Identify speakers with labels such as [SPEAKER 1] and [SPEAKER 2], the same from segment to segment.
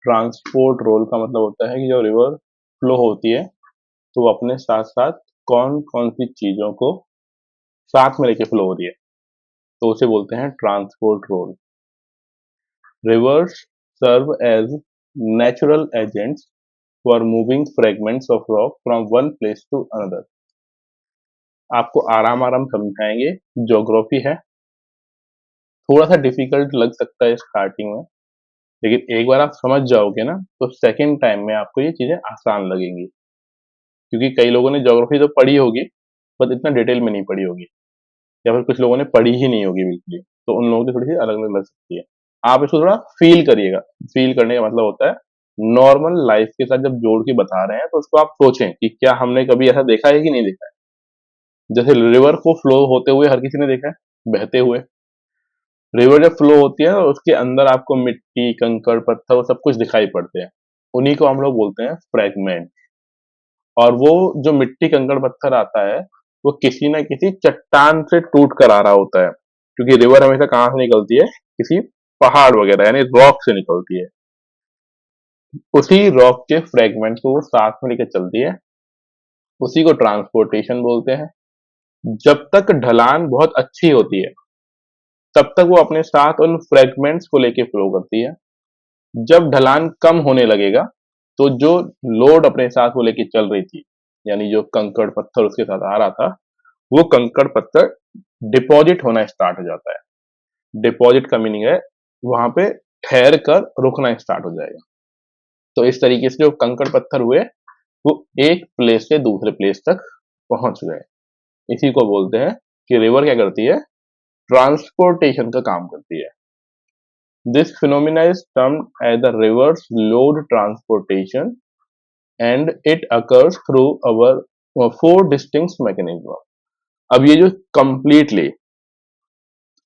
[SPEAKER 1] Transport role का मतलब होता है कि जब रिवर फ्लो होती है तो वो अपने साथ साथ कौन कौन सी चीजों को साथ में लेके फ्लो हो रही है, तो उसे बोलते हैं transport role. Rivers serve as natural agents for moving fragments of rock from one place to another. आपको आराम आराम समझाएंगे। ज्योग्राफी है, थोड़ा सा डिफिकल्ट लग सकता है स्टार्टिंग में, लेकिन एक बार आप समझ जाओगे ना तो सेकेंड टाइम में आपको ये चीजें आसान लगेंगी। क्योंकि कई लोगों ने ज्योग्राफी तो पढ़ी होगी बट इतना डिटेल में नहीं पढ़ी होगी, या फिर कुछ लोगों ने पढ़ी ही नहीं होगी बिल्कुल ही, तो उन लोगों की थोड़ी सी अलग अलग लग सकती है। आप इसको थोड़ा फील करिएगा। फील करने का मतलब होता है नॉर्मल लाइफ के साथ जब जोड़ के बता रहे हैं तो उसको आप सोचें कि क्या हमने कभी ऐसा देखा है कि नहीं देखा है। जैसे रिवर को फ्लो होते हुए हर किसी ने देखा है, बहते हुए। रिवर जब फ्लो होती है तो उसके अंदर आपको मिट्टी कंकड़ पत्थर वो सब कुछ दिखाई पड़ते हैं, उन्हीं को हम लोग बोलते हैं फ्रेगमेंट। और वो जो मिट्टी कंकड़ पत्थर आता है वो किसी ना किसी चट्टान से टूट कर आ रहा होता है, क्योंकि रिवर हमेशा कहाँ से निकलती है, किसी पहाड़ वगैरह यानी रॉक से निकलती है। उसी रॉक के फ्रेगमेंट को वो साथ में लेकर चलती है, उसी को ट्रांसपोर्टेशन बोलते हैं। जब तक ढलान बहुत अच्छी होती है तब तक वो अपने साथ उन फ्रेगमेंट्स को लेके फ्लो करती है। जब ढलान कम होने लगेगा तो जो लोड अपने साथ वो लेके चल रही थी, यानी जो कंकड़ पत्थर उसके साथ आ रहा था, वो कंकड़ पत्थर डिपॉजिट होना स्टार्ट हो जाता है। डिपॉजिट का मीनिंग है वहां पे ठहर कर रुकना स्टार्ट हो जाएगा। तो इस तरीके से जो कंकड़ पत्थर हुए वो एक प्लेस से दूसरे प्लेस तक पहुंच गए। इसी को बोलते हैं कि रिवर क्या करती है, ट्रांसपोर्टेशन का काम करती है। This phenomena is termed as the river's load transportation and it occurs through our four distinct mechanism. अब ये जो कंप्लीटली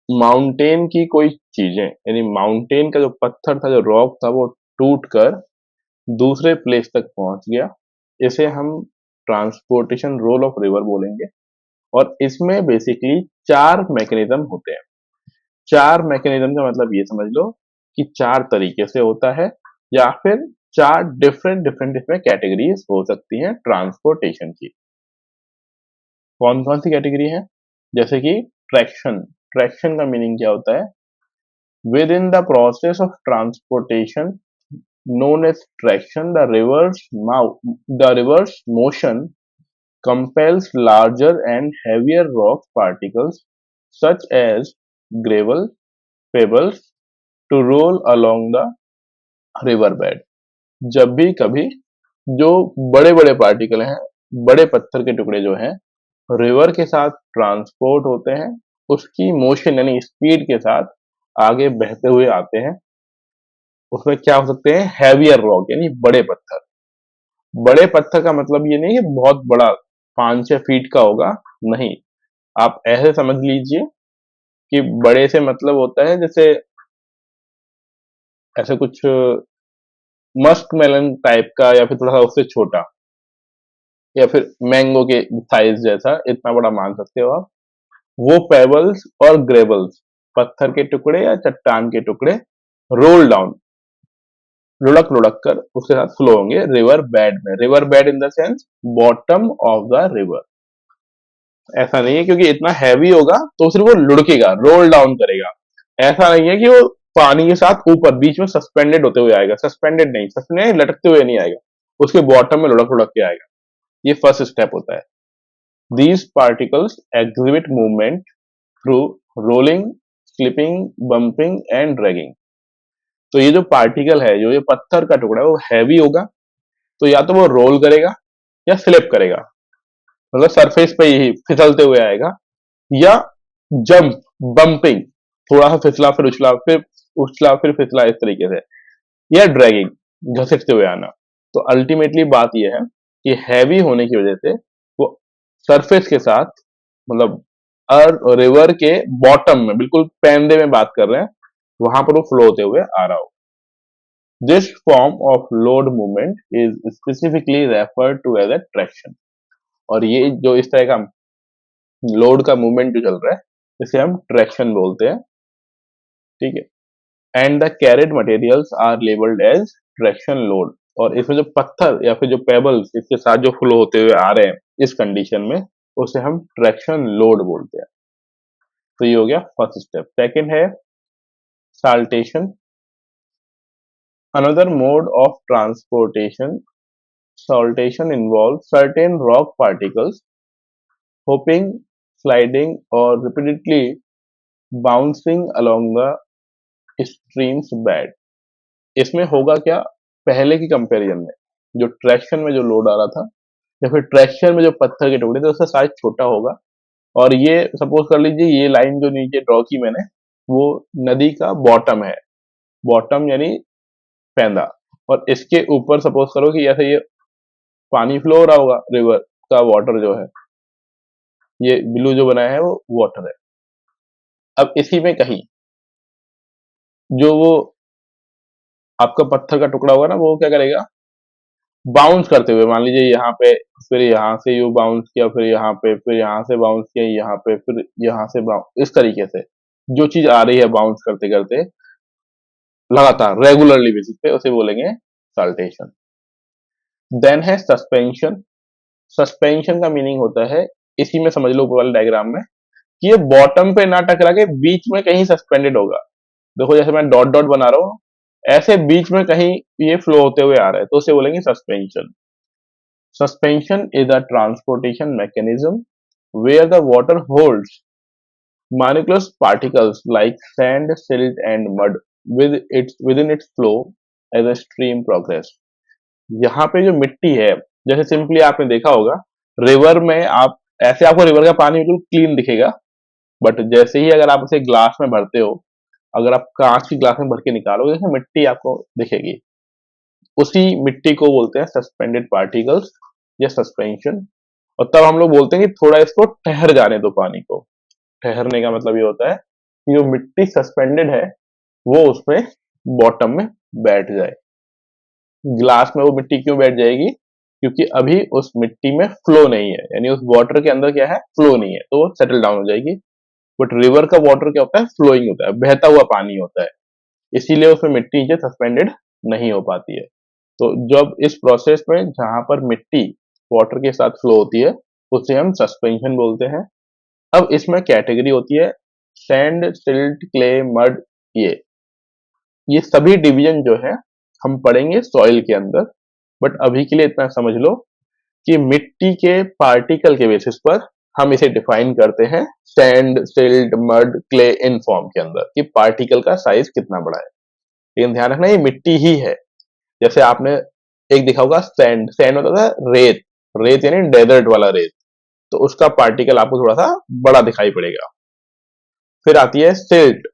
[SPEAKER 1] माउंटेन की कोई चीजें, यानी माउंटेन का जो पत्थर था, जो रॉक था, वो टूट कर दूसरे प्लेस तक पहुंच गया, इसे हम ट्रांसपोर्टेशन रोल ऑफ रिवर बोलेंगे। और इसमें बेसिकली चार मैकेनिज्म होते हैं। चार मैकेनिज्म का मतलब ये समझ लो कि चार तरीके से होता है, या फिर चार डिफरेंट डिफरेंट इसमें कैटेगरीज हो सकती हैं ट्रांसपोर्टेशन की। कौन कौन सी कैटेगरी है? जैसे कि ट्रैक्शन। ट्रैक्शन का मीनिंग क्या होता है? With in the process of transportation known as traction, the reverse motion compels larger and heavier rock particles such as gravel, pebbles to roll along the river bed. जब भी कभी जो बड़े बड़े पार्टिकल हैं, बड़े पत्थर के टुकड़े जो हैं, रिवर के साथ ट्रांसपोर्ट होते हैं, उसकी मोशन यानी स्पीड के साथ आगे बहते हुए आते हैं, उसमें क्या हो सकते हैं, हैवियर रॉक यानी बड़े पत्थर। बड़े पत्थर का मतलब ये नहीं कि बहुत बड़ा 5-6 फीट का होगा, नहीं। आप ऐसे समझ लीजिए कि बड़े से मतलब होता है जैसे ऐसे कुछ मस्क मेलन टाइप का, या फिर थोड़ा सा उससे छोटा, या फिर मैंगो के साइज जैसा, इतना बड़ा मान सकते हो आप। वो पेबल्स और ग्रेबल्स, पत्थर के टुकड़े या चट्टान के टुकड़े, रोल डाउन, लुढ़क लुढ़क कर उसके साथ फ्लो होंगे रिवर बेड में। River bed in the sense bottom of the river. ऐसा नहीं है क्योंकि इतना हैवी होगा तो सिर्फ वो लुढ़केगा, रोल डाउन करेगा। ऐसा नहीं है कि वो पानी के साथ ऊपर बीच में सस्पेंडेड होते हुए आएगा। सस्पेंडेड नहीं, सस्पेंडेड लटकते हुए नहीं आएगा, उसके बॉटम में लुढ़क लुढ़क के आएगा। ये फर्स्ट स्टेप होता है। These particles exhibit movement through rolling, slipping, bumping and dragging. तो ये जो पार्टिकल है, जो ये पत्थर का टुकड़ा है, वो हैवी होगा तो या तो वो रोल करेगा या स्लिप करेगा, मतलब सरफेस पे ही फिसलते हुए आएगा, या जंप, बम्पिंग, थोड़ा सा फिसला फिर उछला, फिर उछला फिर फिसला, इस तरीके से, या ड्रैगिंग, घसीटते हुए आना। तो अल्टीमेटली बात यह है कि हैवी होने की वजह से वो सरफेस के साथ, मतलब रिवर के बॉटम में, बिल्कुल पैंदे में बात कर रहे हैं, वहां पर वो फ्लो होते हुए आ रहा हो। This form of load movement is specifically referred to as a traction. और ये जो इस तरह का लोड का मूवमेंट जो चल रहा है, इसे हम ट्रैक्शन बोलते हैं। ठीक है। And the carried materials are labelled as traction load, और इसमें जो पत्थर या फिर जो पेबल्स इसके साथ जो फ्लो होते हुए आ रहे हैं इस कंडीशन में, उसे हम ट्रैक्शन लोड बोलते हैं। तो ये हो गया फर्स्ट स्टेप। सेकंड है saltation, another mode of transportation. Saltation involves certain rock particles hopping, sliding, or repeatedly bouncing along the stream's bed। इसमें होगा क्या, पहले की कंपैरिजन में जो ट्रैक्शन में जो लोड आ रहा था या फिर ट्रैक्शन में जो पत्थर के टुकड़े थे उसका साइज छोटा होगा, और ये सपोज कर लीजिए ये लाइन जो नीचे ड्रॉ की मैंने वो नदी का बॉटम है, बॉटम यानी पैंदा, और इसके ऊपर सपोज करो कि ऐसे ये पानी फ्लो हो रहा होगा, रिवर का वाटर जो है, ये ब्लू जो बनाया है वो वाटर है। अब इसी में कहीं जो वो आपका पत्थर का टुकड़ा होगा ना, वो क्या करेगा, बाउंस करते हुए, मान लीजिए यहाँ पे, फिर यहाँ से यू बाउंस किया, फिर यहाँ पे, फिर यहाँ से बाउंस किया, यहाँ पे, फिर यहाँ से बाउंस, इस तरीके से जो चीज आ रही है बाउंस करते करते लगातार रेगुलरली बेसिस पे, उसे बोलेंगे साल्टेशन। देन है सस्पेंशन। सस्पेंशन का मीनिंग होता है, इसी में समझ लो ऊपर वाले डायग्राम में, कि ये बॉटम पे ना टकरा के बीच में कहीं सस्पेंडेड होगा। देखो जैसे मैं डॉट डॉट बना रहा हूँ, ऐसे बीच में कहीं ये फ्लो होते हुए आ रहा है, तो उसे बोलेंगे suspension. Suspension is a transportation mechanism where the water holds molecular particles like sand, silt and mud within its flow as a stream progress। यहाँ पे जो मिट्टी है, जैसे सिंपली आपने देखा होगा रिवर में, आप ऐसे आपको रिवर का पानी बिल्कुल क्लीन दिखेगा, बट जैसे ही अगर आप उसे ग्लास में भरते हो, अगर आप कांच की ग्लास में भर के निकालोगे जैसे मिट्टी आपको दिखेगी, उसी मिट्टी को बोलते हैं सस्पेंडेड पार्टिकल्स या सस्पेंशन। और तब हम लोग बोलते हैं कि थोड़ा इसको ठहर जाने दो पानी को। ठहरने का मतलब ये होता है कि जो मिट्टी सस्पेंडेड है वो उसमें बॉटम में बैठ जाए। ग्लास में वो मिट्टी क्यों बैठ जाएगी, क्योंकि अभी उस मिट्टी में फ्लो नहीं है, यानी उस वाटर के अंदर क्या है, फ्लो नहीं है, तो वो सेटल डाउन हो जाएगी। बट रिवर का वाटर क्या होता है, फ्लोइंग होता है, बहता हुआ पानी होता है, इसीलिए उसमें मिट्टी नीचे सस्पेंडेड नहीं हो पाती है। तो जब इस प्रोसेस में जहां पर मिट्टी वाटर के साथ फ्लो होती है उसे हम सस्पेंशन बोलते हैं। अब इसमें कैटेगरी होती है सैंड, सिल्ट, क्ले, मड, ये सभी डिवीजन जो है हम पढ़ेंगे सॉइल के अंदर। बट अभी के लिए इतना समझ लो कि मिट्टी के पार्टिकल के बेसिस पर हम इसे डिफाइन करते हैं sand, silt, mud, clay in form के अंदर, कि पार्टिकल का साइज कितना बड़ा है। लेकिन ध्यान रखना ये मिट्टी ही है। जैसे आपने एक देखा होगा सैंड, सैंड होता था रेत, रेत यानी डेजर्ट वाला रेत, तो उसका पार्टिकल आपको थोड़ा सा बड़ा दिखाई पड़ेगा। फिर आती है सिल्ट,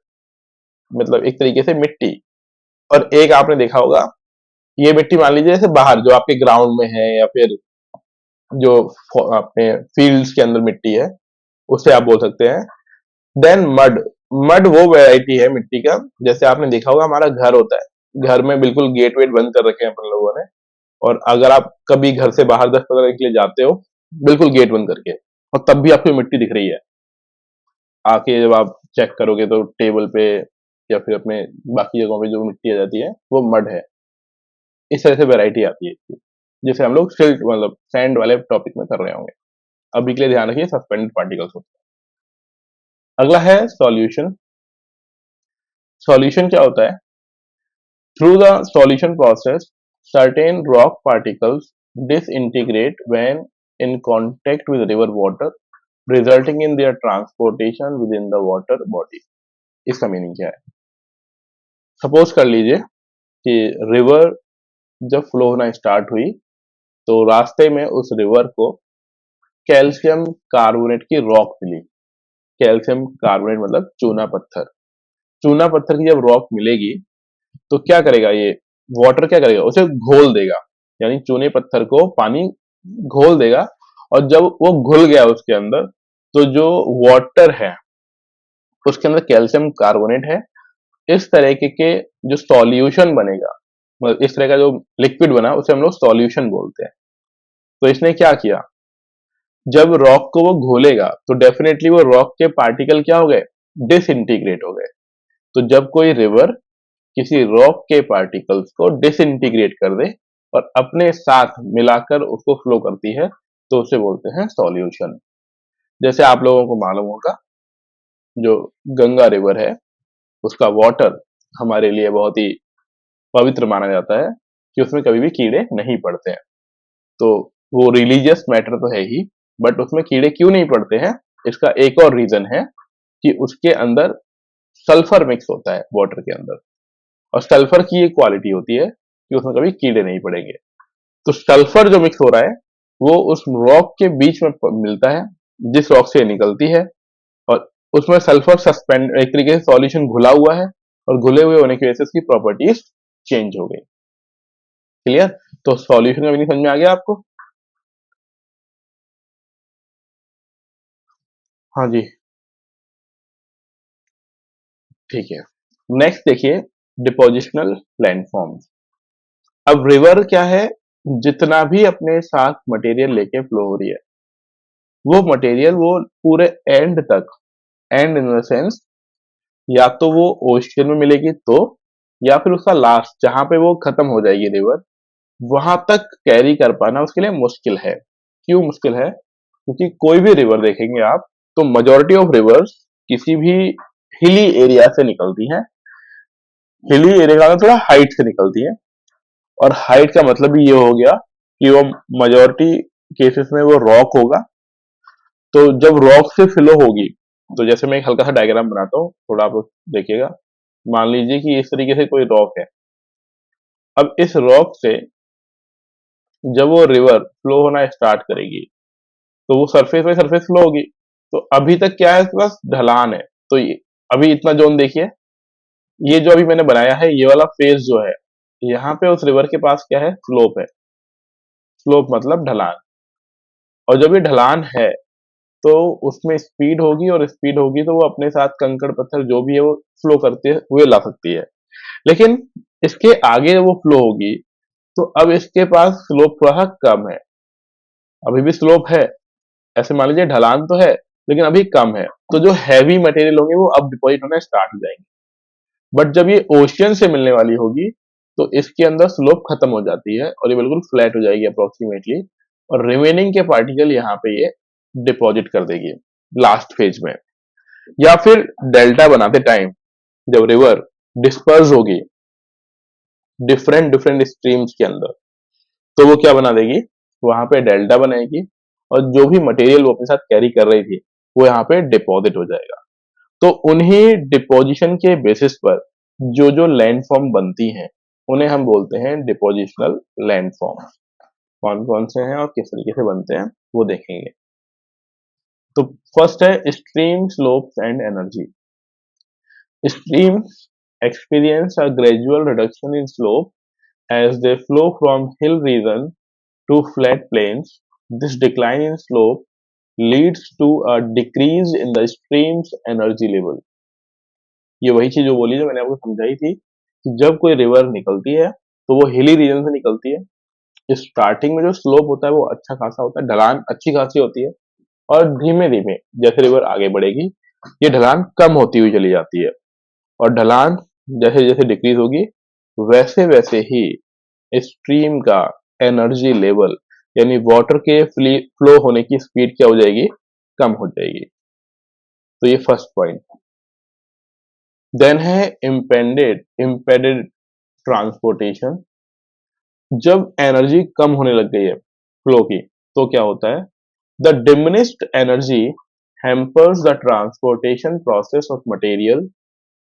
[SPEAKER 1] मतलब एक तरीके से मिट्टी, और एक आपने देखा होगा ये मिट्टी मान लीजिए जैसे बाहर जो आपके ग्राउंड में है या फिर जो अपने फील्ड्स के अंदर मिट्टी है उसे आप बोल सकते हैं। देन मड, मड वो वैरायटी है मिट्टी का, जैसे आपने देखा होगा हमारा घर होता है, घर में बिल्कुल गेट वेट बंद कर रखे हैं अपन लोगों ने, और अगर आप कभी घर से बाहर 10-15 के लिए जाते हो बिल्कुल गेट बंद करके, और तब भी आपको मिट्टी दिख रही है, आके जब आप चेक करोगे तो टेबल पे या फिर अपने बाकी जगहों पे जो मिट्टी आ जाती है वो मड है। इस तरह से वैरायटी आती है इसकी, जिसे हम लोग सिल्ट मतलब सैंड वाले टॉपिक में कर रहे होंगे। अभी के लिए ध्यान रखिए सस्पेंडेड पार्टिकल्स होते हैं। अगला है सॉल्यूशन। सॉल्यूशन क्या होता है, through the solution process certain rock particles disintegrate when in contact with river water resulting in their transportation within the water body। इसका मीनिंग क्या है, सपोज कर लीजिए कि रिवर जब फ्लो होना स्टार्ट हुई तो रास्ते में उस रिवर को कैल्शियम कार्बोनेट की रॉक मिली। कैल्शियम कार्बोनेट मतलब चूना पत्थर। चूना पत्थर की जब रॉक मिलेगी तो क्या करेगा, ये वाटर क्या करेगा, उसे घोल देगा, यानी चूने पत्थर को पानी घोल देगा, और जब वो घुल गया उसके अंदर तो जो वाटर है उसके अंदर कैल्शियम कार्बोनेट है। इस तरीके के जो सॉल्यूशन बनेगा, मतलब इस तरह का जो लिक्विड बना उसे हम लोग सॉल्यूशन बोलते हैं। तो इसने क्या किया, जब रॉक को वो घोलेगा तो डेफिनेटली वो रॉक के पार्टिकल क्या हो गए, डिसइंटीग्रेट हो गए। तो जब कोई रिवर किसी रॉक के पार्टिकल्स को डिसइंटीग्रेट कर दे और अपने साथ मिलाकर उसको फ्लो करती है, तो उसे बोलते हैं सॉल्यूशन। जैसे आप लोगों को मालूम होगा, जो गंगा रिवर है उसका वाटर हमारे लिए बहुत ही पवित्र माना जाता है कि उसमें कभी भी कीड़े नहीं पड़ते हैं। तो वो रिलीजियस मैटर तो है ही, बट उसमें कीड़े क्यों नहीं पड़ते हैं, इसका एक और रीजन है कि उसके अंदर सल्फर मिक्स होता है वाटर के अंदर, और सल्फर की एक क्वालिटी होती है कि उसमें कभी कीड़े नहीं पड़ेंगे। तो सल्फर जो मिक्स हो रहा है वो उस रॉक के बीच में मिलता है, जिस रॉक से निकलती है, और उसमें सल्फर सस्पेंड एक तरीके से सॉल्यूशन घुला हुआ है, और घुले हुए होने की वजह से उसकी प्रॉपर्टीज चेंज हो गई। क्लियर? तो सॉल्यूशन का मीनिंग समझ में आ गया आपको? हाँ जी, ठीक है। नेक्स्ट देखिए, डिपोजिशनल लैंडफॉर्म्स। अब रिवर क्या है, जितना भी अपने साथ मटेरियल लेके फ्लो हो रही है, वो मटेरियल वो पूरे एंड तक, एंड इन द सेंस या तो वो ओशियन में मिलेगी तो, या फिर उसका लास्ट जहां पे वो खत्म हो जाएगी रिवर, वहां तक कैरी कर पाना उसके लिए मुश्किल है। क्यों मुश्किल है? क्योंकि कोई भी रिवर देखेंगे आप, तो मेजोरिटी ऑफ रिवर्स किसी भी हिली एरिया से निकलती हैं। हिली एरिया का मतलब थोड़ा हाइट से निकलती है, और हाइट का मतलब भी ये हो गया कि वो मेजोरिटी केसेस में वो रॉक होगा। तो जब रॉक से फ्लो होगी, तो जैसे मैं एक हल्का सा डायग्राम बनाता हूँ, थोड़ा आप देखिएगा। मान लीजिए कि इस तरीके से कोई रॉक है। अब इस रॉक से जब वो रिवर फ्लो होना स्टार्ट करेगी, तो वो सरफेस बाय सरफेस फ्लो होगी। तो अभी तक क्या है, इसके पास ढलान है। तो ये अभी इतना जोन देखिए, ये जो अभी मैंने बनाया है, ये वाला फेस जो है, यहाँ पे उस रिवर के पास क्या है, स्लोप है। स्लोप मतलब ढलान। और जब ये ढलान है, तो उसमें स्पीड होगी, और स्पीड होगी तो वो अपने साथ कंकड़ पत्थर जो भी है वो फ्लो करते हुए ला सकती है। लेकिन इसके आगे वो फ्लो होगी, तो अब इसके पास स्लोप थोड़ा सा कम है। अभी भी स्लोप है, ऐसे मान लीजिए ढलान तो है, लेकिन अभी कम है। तो जो हैवी मटेरियल होंगे वो अब डिपॉजिट होना स्टार्ट हो जाएंगे। बट जब ये ओशियन से मिलने वाली होगी, तो इसके अंदर स्लोप खत्म हो जाती है और ये बिल्कुल फ्लैट हो जाएगी अप्रोक्सीमेटली, और रिमेनिंग के पार्टिकल यहाँ पे ये डिपॉजिट कर देगी लास्ट फेज में। या फिर डेल्टा बनाते टाइम जब रिवर डिस्पर्स होगी डिफरेंट डिफरेंट स्ट्रीम्स के अंदर, तो वो क्या बना देगी, वहां पे डेल्टा बनाएगी, और जो भी मटेरियल वो अपने साथ कैरी कर रही थी वो यहाँ पे डिपॉजिट हो जाएगा। तो उन्हीं डिपोजिशन के बेसिस पर जो जो लैंडफॉर्म बनती हैं, उन्हें हम बोलते हैं डिपोजिशनल लैंडफॉर्म। कौन कौन से हैं और किस तरीके से बनते हैं वो देखेंगे। तो फर्स्ट है stream slopes and energy. Streams experience a gradual reduction in slope as they flow from hill region to flat plains. This decline in slope leads to a decrease in the stream's energy level. ये वही चीज जो बोली जो मैंने आपको समझाई थी कि जब कोई रिवर निकलती है तो वो हिली रीजन से निकलती है। स्टार्टिंग में जो स्लोप होता है वो अच्छा खासा होता है, ढलान अच्छी खासी होती है, और धीमे धीमे जैसे रिवर आगे बढ़ेगी ये ढलान कम होती हुई चली जाती है, और ढलान जैसे जैसे डिक्रीज होगी वैसे वैसे ही स्ट्रीम का एनर्जी लेवल, यानी वाटर के फ्लो होने की स्पीड क्या हो जाएगी, कम हो जाएगी। तो ये फर्स्ट पॉइंट। देन है इम्पेंडेड इम्पेडेड ट्रांसपोर्टेशन। जब एनर्जी कम होने लग गई है फ्लो की, तो क्या होता है, the diminished energy hampers the transportation process of material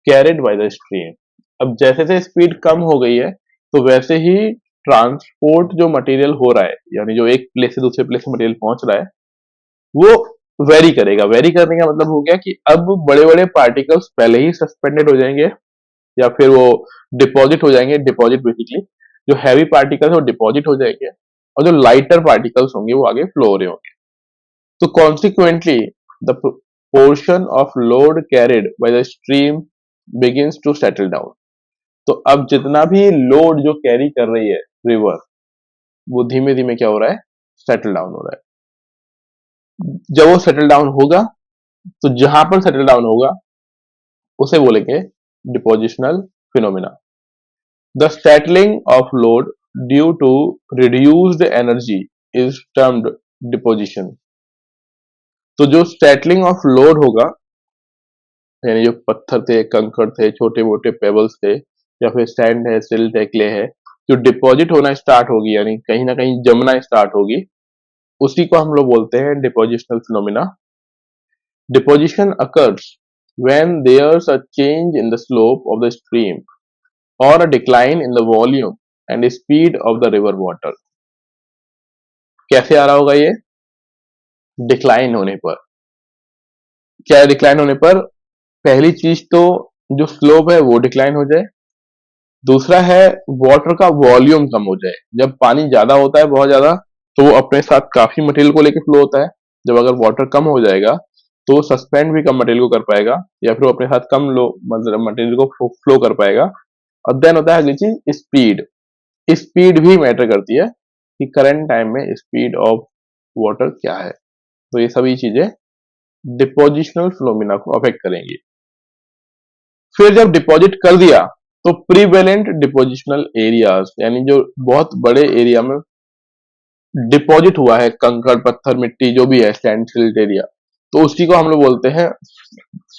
[SPEAKER 1] carried by the stream. अब जैसे जैसे स्पीड कम हो गई है, तो वैसे ही ट्रांसपोर्ट जो मटेरियल हो रहा है, यानी जो एक प्लेस से दूसरे प्लेस से मटेरियल पहुंच रहा है, वो वेरी करेगा। वेरी करने का मतलब हो गया कि अब बड़े बड़े पार्टिकल्स पहले ही सस्पेंडेड हो जाएंगे, या फिर वो डिपॉजिट हो जाएंगे। डिपॉजिट बेसिकली जो हैवी पार्टिकल्स वो डिपॉजिट हो जाएंगे, और जो लाइटर पार्टिकल्स होंगे वो आगे फ्लो हो रहे होंगे। तो consequently the portion of load carried by the stream begins to settle down. तो अब जितना भी लोड जो कैरी कर रही है रिवर, वो धीमे धीमे क्या हो रहा है, सेटल डाउन हो रहा है। जब वो सेटल डाउन होगा, तो जहां पर सेटल डाउन होगा उसे बोलेंगे depositional phenomena. The settling of load due to reduced energy is termed deposition. तो जो settling of load होगा, यानी जो पत्थर थे, कंकड़ थे, छोटे मोटे पेबल्स थे, या फिर सैंड है, सिल्ट है, क्ले है, जो डिपॉजिट होना स्टार्ट होगी, यानी कहीं ना कहीं जमना स्टार्ट होगी, उसी को हम लोग बोलते हैं depositional phenomena. Deposition occurs when there's a change in the slope of the stream or a decline in the volume and speed of the river water. कैसे आ रहा होगा ये? डिक्लाइन होने पर. क्या डिक्लाइन होने पर? पहली चीज तो जो स्लोप है वो डिक्लाइन हो जाए. दूसरा है वाटर का वॉल्यूम कम हो जाए. जब पानी ज्यादा होता है, बहुत ज्यादा, तो वो अपने साथ काफी मटेरियल को लेकर फ्लो होता है. जब अगर वाटर कम हो जाएगा तो वो सस्पेंड भी कम मटेरियल को कर पाएगा, या फिर वो अपने साथ कम लो मतलब मटेरियल को फ्लो कर पाएगा. और देन होता है अगली चीज स्पीड. स्पीड भी मैटर करती है कि करंट टाइम में स्पीड ऑफ वाटर क्या है. तो ये सभी चीजें डिपोजिशनल फ्लोमिना को अफेक्ट करेंगी. फिर जब डिपॉजिट कर दिया तो प्रीवेलेंट डिपोजिशनल एरियाज, यानी जो बहुत बड़े एरिया में डिपॉजिट हुआ है, कंकड़ पत्थर मिट्टी जो भी है, सैंड सिल्ट एरिया, तो उसी को हम लोग बोलते हैं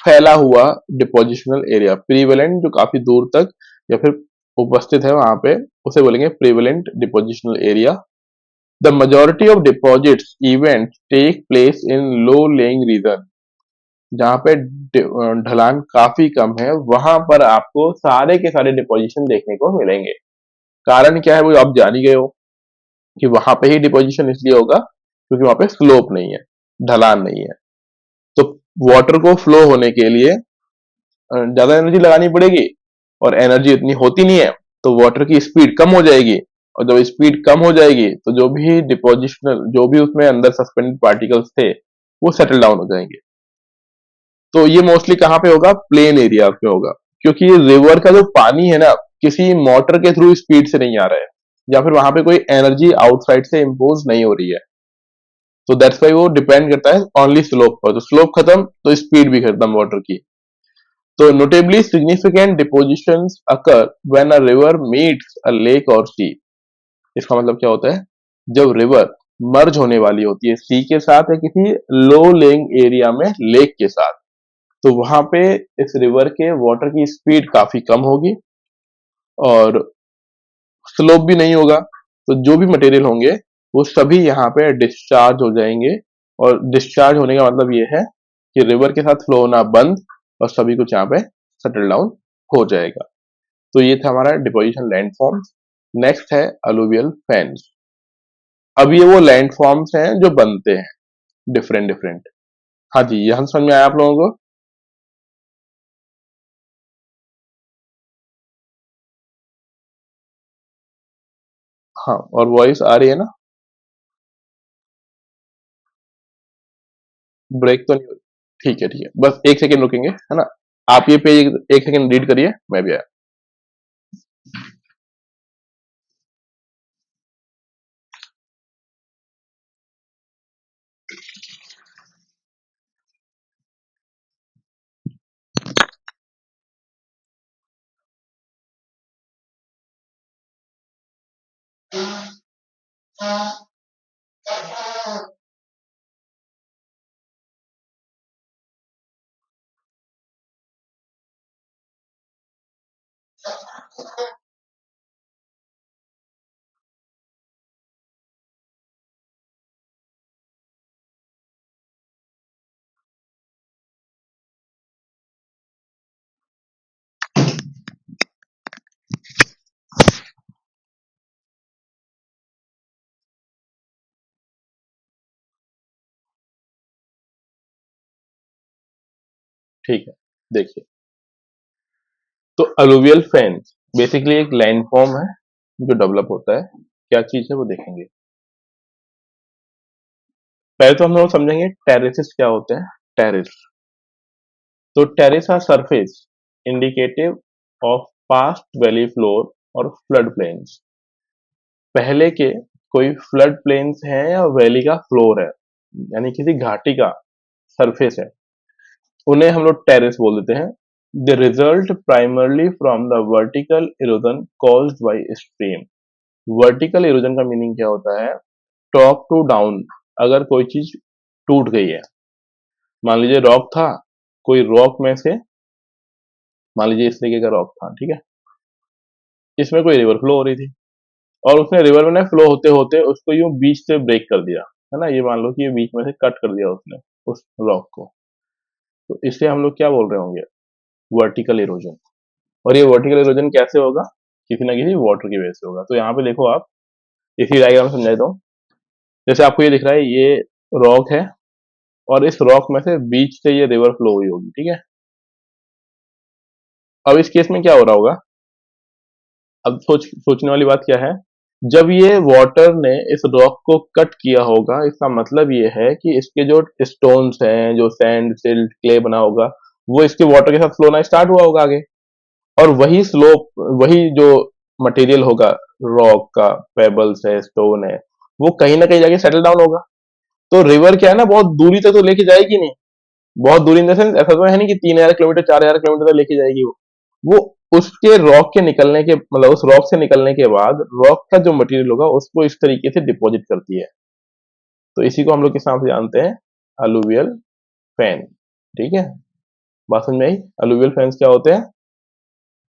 [SPEAKER 1] फैला हुआ डिपोजिशनल एरिया. प्रीवेलेंट जो काफी दूर तक या फिर उपस्थित है वहां पे, उसे बोलेंगे prevalent depositional area. The majority of deposits event take place in low lying region. जहां पे ढलान काफी कम है, वहां पर आपको सारे के सारे डिपोजिशन देखने को मिलेंगे. कारण क्या है वो आप जान ही गए हो कि वहां पे ही डिपोजिशन इसलिए होगा क्योंकि वहां पे स्लोप नहीं है, ढलान नहीं है. तो वाटर को फ्लो होने के लिए ज्यादा एनर्जी लगानी पड़ेगी, और एनर्जी इतनी होती नहीं है, तो वाटर की स्पीड कम हो जाएगी. और जब स्पीड कम हो जाएगी तो जो भी डिपोजिशनल, जो भी उसमें अंदर सस्पेंडेड पार्टिकल्स थे, वो सेटल डाउन हो जाएंगे. तो ये मोस्टली कहाँ पे होगा? प्लेन एरिया में होगा, क्योंकि ये रिवर का जो पानी है ना, किसी मोटर के थ्रू स्पीड से नहीं आ रहा है, या फिर वहां पे कोई एनर्जी आउटसाइड से इम्पोज नहीं हो रही है. तो दैट्स वाई वो डिपेंड करता है ओनली स्लोप पर. तो स्लोप खत्म तो स्पीड भी खत्म वाटर की. तो notably significant depositions occur when a river meets a lake और सी. इसका मतलब क्या होता है? जब रिवर मर्ज होने वाली होती है सी के साथ या किसी लो लेइंग एरिया में लेक के साथ, तो वहां पे इस रिवर के वाटर की स्पीड काफी कम होगी और स्लोप भी नहीं होगा. तो जो भी मटेरियल होंगे वो सभी यहाँ पे डिस्चार्ज हो जाएंगे. और डिस्चार्ज होने का मतलब ये है कि रिवर के साथ फ्लो होना बंद, और सभी कुछ यहाँ पे सेटल डाउन हो जाएगा. तो ये था हमारा डिपोजिशन लैंडफॉर्म. नेक्स्ट है अलुवियल फैन्स. अब ये वो लैंडफॉर्म्स हैं जो बनते हैं डिफरेंट डिफरेंट. हाँ जी, यहाँ समझ में आया आप लोगों को? हाँ, और वॉइस आ रही है ना? ब्रेक तो नहीं हो रही? ठीक है ठीक है, बस एक सेकेंड रुकेंगे, है ना? आप ये पेज एक सेकेंड रीड करिए, मैं भी आया. ठीक है, देखिए. तो अलुवियल फैन्स बेसिकली एक लैंडफॉर्म है जो डेवलप होता है. क्या चीज है वो देखेंगे. पहले तो हम लोग समझेंगे टेरेसेस क्या होते हैं. टेरेस. तो terrace are surface indicative of past valley floor और फ्लड प्लेन्स. पहले के कोई फ्लड प्लेन्स हैं या वैली का फ्लोर है, यानी किसी घाटी का सरफेस है, उन्हें हम लोग टेरेस बोल देते हैं. They result primarily from the vertical erosion caused by stream. Vertical erosion का मीनिंग क्या होता है? टॉप टू डाउन, अगर कोई चीज टूट गई है, मान लीजिए रॉक था, कोई रॉक में से, मान लीजिए इस तरीके का रॉक था, ठीक है, इसमें कोई रिवर फ्लो हो रही थी और उसने रिवर में फ्लो होते होते उसको यूं बीच से ब्रेक कर दिया, है ना, ये मान लो कि ये बीच में से कट कर दिया उसने उस रॉक को, तो इससे हम लोग क्या बोल रहे होंगे? Vertical erosion. और ये वर्टिकल इरोजन कैसे होगा? किसी ना किसी वाटर की वजह से होगा। तो यहाँ पे देखो आप, इसी डायग्राम में समझा देता हूँ। जैसे आपको ये दिख रहा है, ये रॉक है और इस रॉक में से बीच से ये रिवर फ्लो हुई होगी, ठीक है। अब इस केस में क्या हो रहा होगा? अब सोचने वाली बात क्या है? जब ये वाटर ने इस रॉक को कट किया होगा, इसका मतलब ये है कि इसके जो स्टोन्स हैं, जो सैंड सिल्ट क्ले बना होगा, वो इसके वाटर के साथ फ्लो होना स्टार्ट हुआ होगा आगे, और वही स्लोप, वही जो मटेरियल होगा रॉक का, पेबल्स है, स्टोन है, वो कहीं ना कहीं जाके सेटल डाउन होगा। तो रिवर क्या है ना, बहुत दूरी तक तो लेके जाएगी नहीं, बहुत दूरी इन द सेंस ऐसा तो है नहीं कि 3,000 किलोमीटर 4,000 किलोमीटर तक लेके जाएगी वो उसके रॉक के निकलने के, मतलब उस रॉक से निकलने के बाद रॉक का जो मटेरियल होगा उसको इस तरीके से डिपॉजिट करती है। तो इसी को हम लोग किस नाम से जानते हैं? Alluvial fan. ठीक है, बात समझ में आई? अलुवियल फैंस क्या होते हैं?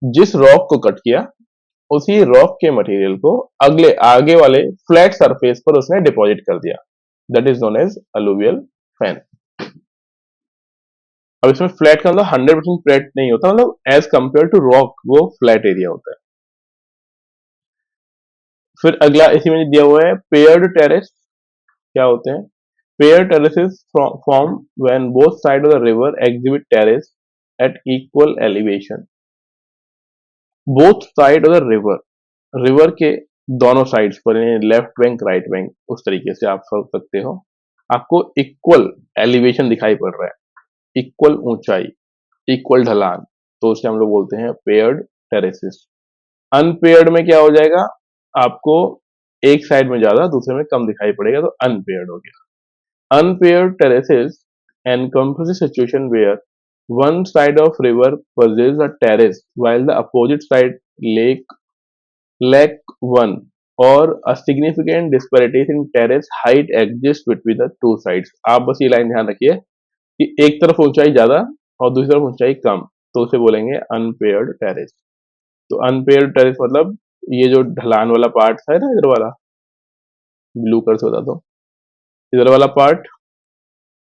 [SPEAKER 1] जिस रॉक को कट किया, उसी रॉक के मटेरियल को अगले आगे वाले फ्लैट सरफेस पर उसने डिपॉजिट कर दिया, that is known as alluvial fan. अब इसमें फ्लैट का मतलब 100% फ्लैट नहीं होता, मतलब एज कंपेयर टू रॉक वो फ्लैट एरिया होता है। फिर अगला इसी में दिया हुआ है पेयर्ड टेरेस। क्या होते हैं? Paired terraces form when both side of the river exhibit terrace at equal elevation. Both side of the river, river के दोनों साइड्स पर, लेफ्ट बैंक राइट बैंक, उस तरीके से आप सोच सकते हो, आपको इक्वल एलिवेशन दिखाई पड़ रहा है, इक्वल ऊंचाई, इक्वल ढलान, तो उसे हम लोग बोलते हैं पेयर्ड टेरेसेस। अनपेयर्ड में क्या हो जाएगा? आपको एक साइड में ज्यादा दूसरे में कम दिखाई पड़ेगा, तो अनपेयर्ड हो गया। Unpaired terraces encompass a situation where one side of river possesses a terrace while the opposite side lake lack one, or a significant disparities in terrace height exists between the two sides। आप बस ये line ध्यान रखिए कि एक तरफ ऊंचाई ज्यादा और दूसरी तरफ ऊंचाई कम, तो उसे बोलेंगे अनपेयर्ड टेरेस। तो अनपेयर्ड टेरेस मतलब ये जो ढलान वाला पार्ट है ना, इधर वाला, ब्लू कलर से बता दो, इधर वाला पार्ट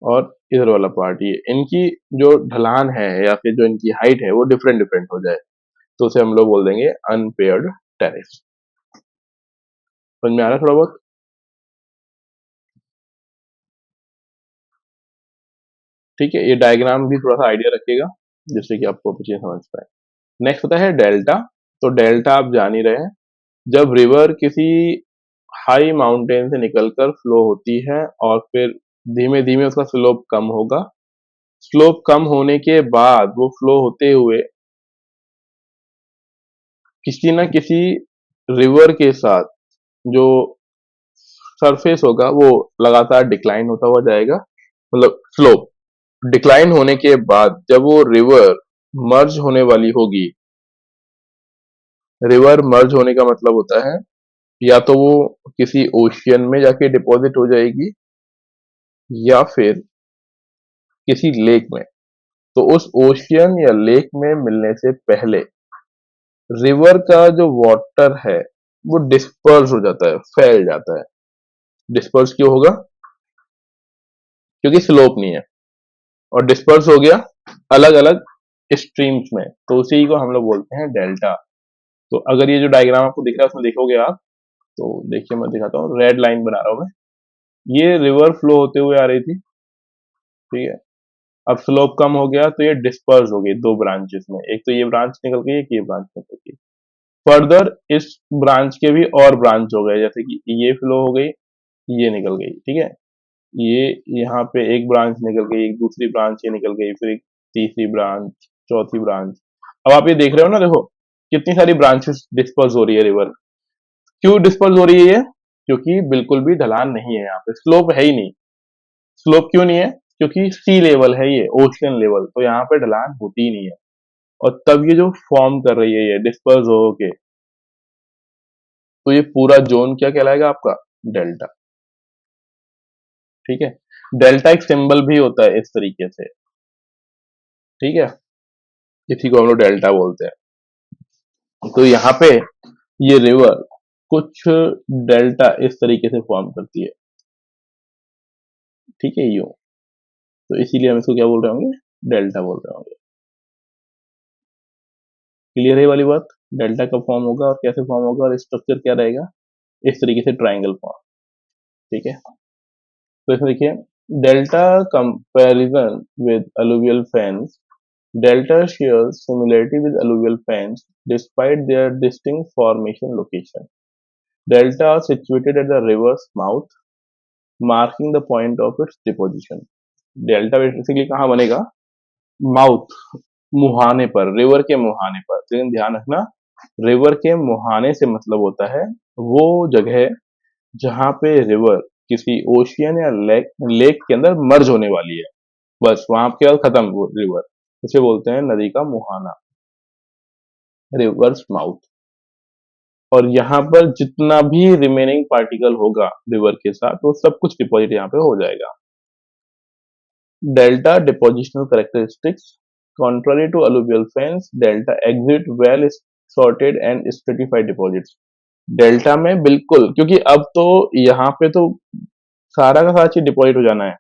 [SPEAKER 1] और इधर वाला पार्ट, ये इनकी जो ढलान है या फिर जो इनकी हाइट है वो डिफरेंट डिफरेंट हो जाए, तो उसे हम लोग बोल देंगे अनपेयर्ड टेरेस। समझ में आ रहा है थोड़ा बहुत? ठीक है, ये डायग्राम भी थोड़ा सा आइडिया रखिएगा जिससे कि आपको चीजें समझ पाए। नेक्स्ट होता है डेल्टा। तो डेल्टा आप जान ही रहे हैं, जब रिवर किसी हाई माउंटेन से निकलकर फ्लो होती है और फिर धीमे धीमे उसका स्लोप कम होगा, स्लोप कम होने के बाद वो फ्लो होते हुए किसी न किसी रिवर के साथ जो सरफेस होगा वो लगातार डिक्लाइन होता हुआ जाएगा, मतलब स्लोप डिक्लाइन होने के बाद जब वो रिवर मर्ज होने वाली होगी, रिवर मर्ज होने का मतलब होता है या तो वो किसी ओशियन में जाके डिपॉजिट हो जाएगी या फिर किसी लेक में, तो उस ओशियन या लेक में मिलने से पहले रिवर का जो वाटर है वो डिस्पर्स हो जाता है, फैल जाता है। डिस्पर्स क्यों होगा? क्योंकि स्लोप नहीं है, और डिस्पर्स हो गया अलग अलग स्ट्रीम्स में, तो उसी को हम लोग बोलते हैं डेल्टा। तो अगर ये जो डायग्राम आपको दिख रहा है उसमें देखोगे आप, तो देखिए मैं दिखाता हूँ, रेड लाइन बना रहा हूँ मैं, ये रिवर फ्लो होते हुए आ रही थी, ठीक है, अब स्लोप कम हो गया तो ये डिस्पर्स हो गई दो ब्रांचेस में, एक तो ये ब्रांच निकल गई, एक ये ब्रांच निकल गई। फर्दर इस ब्रांच के भी और ब्रांच हो गए, जैसे कि ये फ्लो हो गई, ये निकल गई, ठीक है, ये यहाँ पे एक ब्रांच निकल गई, एक दूसरी ब्रांच ये निकल गई, फिर एक तीसरी ब्रांच, चौथी ब्रांच। अब आप ये देख रहे हो ना, देखो कितनी सारी ब्रांचेस डिस्पर्स हो रही है रिवर। क्यों डिस्पर्स हो रही है ये? क्योंकि बिल्कुल भी ढलान नहीं है, यहाँ पे स्लोप है ही नहीं। स्लोप क्यों नहीं है? क्योंकि सी लेवल है, ये ओशियन लेवल, तो यहाँ पे ढलान होती ही नहीं है। और तब ये जो फॉर्म कर रही है ये डिस्पर्स हो के, तो ये पूरा जोन क्या कहलाएगा आपका? डेल्टा। ठीक है, डेल्टा एक सिंबल भी होता है इस तरीके से। ठीक है, इसी को हम लोग डेल्टा बोलते हैं। तो यहाँ पे ये रिवर कुछ डेल्टा इस तरीके से फॉर्म करती है। ठीक है, यूं। तो इसीलिए हम इसको क्या बोल रहे होंगे? डेल्टा बोल रहे होंगे। क्लियर है ये वाली बात? डेल्टा कब फॉर्म होगा और कैसे फॉर्म होगा और स्ट्रक्चर क्या रहेगा? इस तरीके से ट्राइंगल फॉर्म। ठीक है, तो इसमें देखिए, delta comparison with alluvial fans. Delta shares similarity with alluvial fans despite their distinct formation location. Delta are situated at the river's mouth, marking the point of its deposition. Delta basically कहाँ बनेगा? Mouth, मुहाने पर, river के मुहाने पर। लेकिन ध्यान रखना, रिवर के मुहाने से मतलब होता है वो जगह जहां पे रिवर किसी ओशियन या लेक के अंदर मर्ज होने वाली है, बस वहां के बाद खत्म वो रिवर। इसे बोलते हैं नदी का मुहाना, रिवर्स माउथ। और यहाँ पर जितना भी रिमेनिंग पार्टिकल होगा रिवर के साथ, वो सब कुछ डिपॉजिट यहाँ पे हो जाएगा। Delta depositional characteristics, contrary to alluvial fans, delta exhibit well sorted and stratified deposits. Delta में बिल्कुल, क्योंकि अब तो यहाँ पे तो सारा का सारा चीज डिपॉजिट हो जाना है,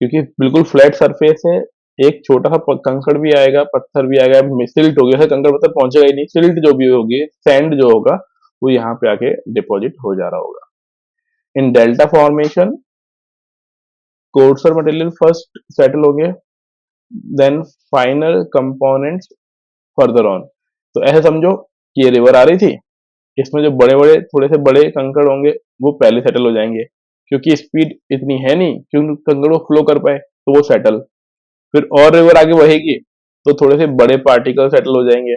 [SPEAKER 1] क्योंकि बिल्कुल फ्लैट सरफेस है। एक छोटा सा कंकड़ भी आएगा, पत्थर भी आएगा, सिल्ट होगी, कंकड़ पत्थर पहुंचेगा ही नहीं, सिल्ट जो भी होगी, सैंड जो होगा, वो यहाँ पे आके डिपॉजिट हो जा रहा होगा। In delta formation coarser material first settle हो गए, then final components further on. तो ऐसे समझो कि ये रिवर आ रही थी, इसमें जो बड़े बड़े थोड़े से बड़े कंकड़ होंगे वो पहले सेटल हो जाएंगे, क्योंकि स्पीड इतनी है नहीं क्योंकि कंकड़ को फ्लो कर पाए, तो वो सेटल। फिर और रिवर आगे बहेगी तो थोड़े से बड़े पार्टिकल सेटल हो जाएंगे।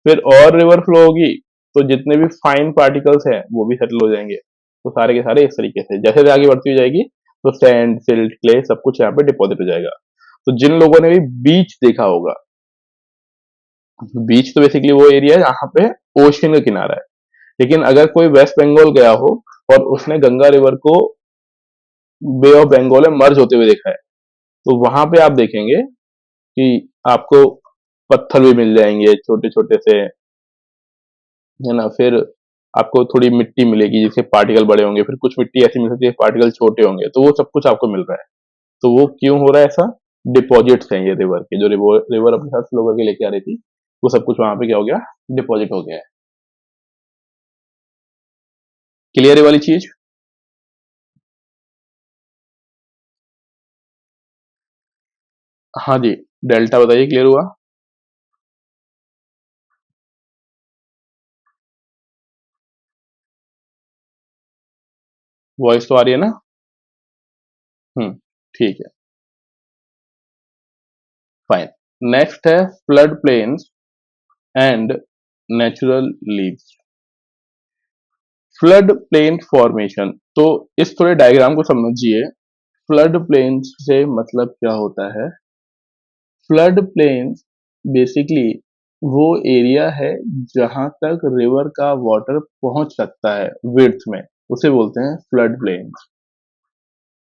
[SPEAKER 1] फिर और रिवर फ्लो होगी तो जितने भी फाइन पार्टिकल्स हैं वो भी सेटल हो जाएंगे। तो सारे के सारे इस तरीके से जैसे जैसे आगे बढ़ती हुई जाएगी, तो सैंड, सिल्ट, क्ले सब कुछ यहाँ पे डिपॉजिट हो जाएगा। तो जिन लोगों ने भी बीच देखा होगा, बीच तो बेसिकली वो एरिया है जहाँ पे ओशियन का किनारा है। लेकिन अगर कोई वेस्ट बंगाल गया हो और उसने गंगा रिवर को बे ऑफ बंगाल में मर्ज होते हुए देखा है, तो वहां पे आप देखेंगे कि आपको पत्थर भी मिल जाएंगे छोटे छोटे से, है ना। फिर आपको थोड़ी मिट्टी मिलेगी जिसके पार्टिकल बड़े होंगे, फिर कुछ मिट्टी ऐसी मिल सकती है पार्टिकल छोटे होंगे, तो वो सब कुछ आपको मिल रहा है। तो वो क्यों हो रहा है ऐसा? डिपॉजिट्स हैं ये रिवर के, जो रिवर अपने साथ फ्लो करके लेके आ रही थी, वो सब कुछ वहां पे क्या हो गया? डिपॉजिट हो गया है। क्लियर है वाली चीज? हाँ जी, डेल्टा बताइए, क्लियर हुआ? वॉइस तो आ रही है ना? ठीक है, फाइन। नेक्स्ट है flood plains and natural leaves. Flood plain formation, तो इस थोड़े डायग्राम को समझिए। फ्लड प्लेन्स से मतलब क्या होता है? फ्लड प्लेन्स बेसिकली वो एरिया है जहां तक रिवर का वाटर पहुंच सकता है विड्थ में, उसे बोलते हैं फ्लड प्लेन्स।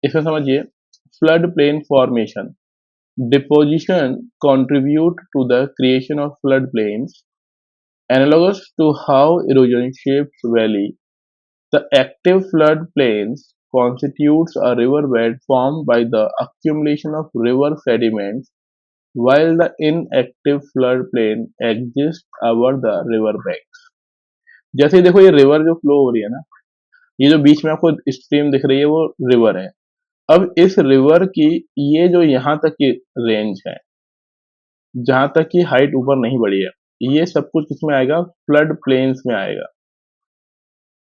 [SPEAKER 1] इसमें समझिए, flood plain formation, deposition contribute to the creation of floodplains. Analogous to how erosion shapes valley, the active floodplains constitutes a riverbed formed by the accumulation of river sediments, while the inactive floodplain exists over the river banks. जैसे ही देखो ये river जो flow हो रही है ना, ये जो बीच में आपको स्ट्रीम दिख रही है वो रिवर है। अब इस रिवर की ये जो यहाँ तक की रेंज है, जहां तक की हाइट ऊपर नहीं बढ़ी है, ये सब कुछ किसमें आएगा? फ्लड प्लेन्स में आएगा।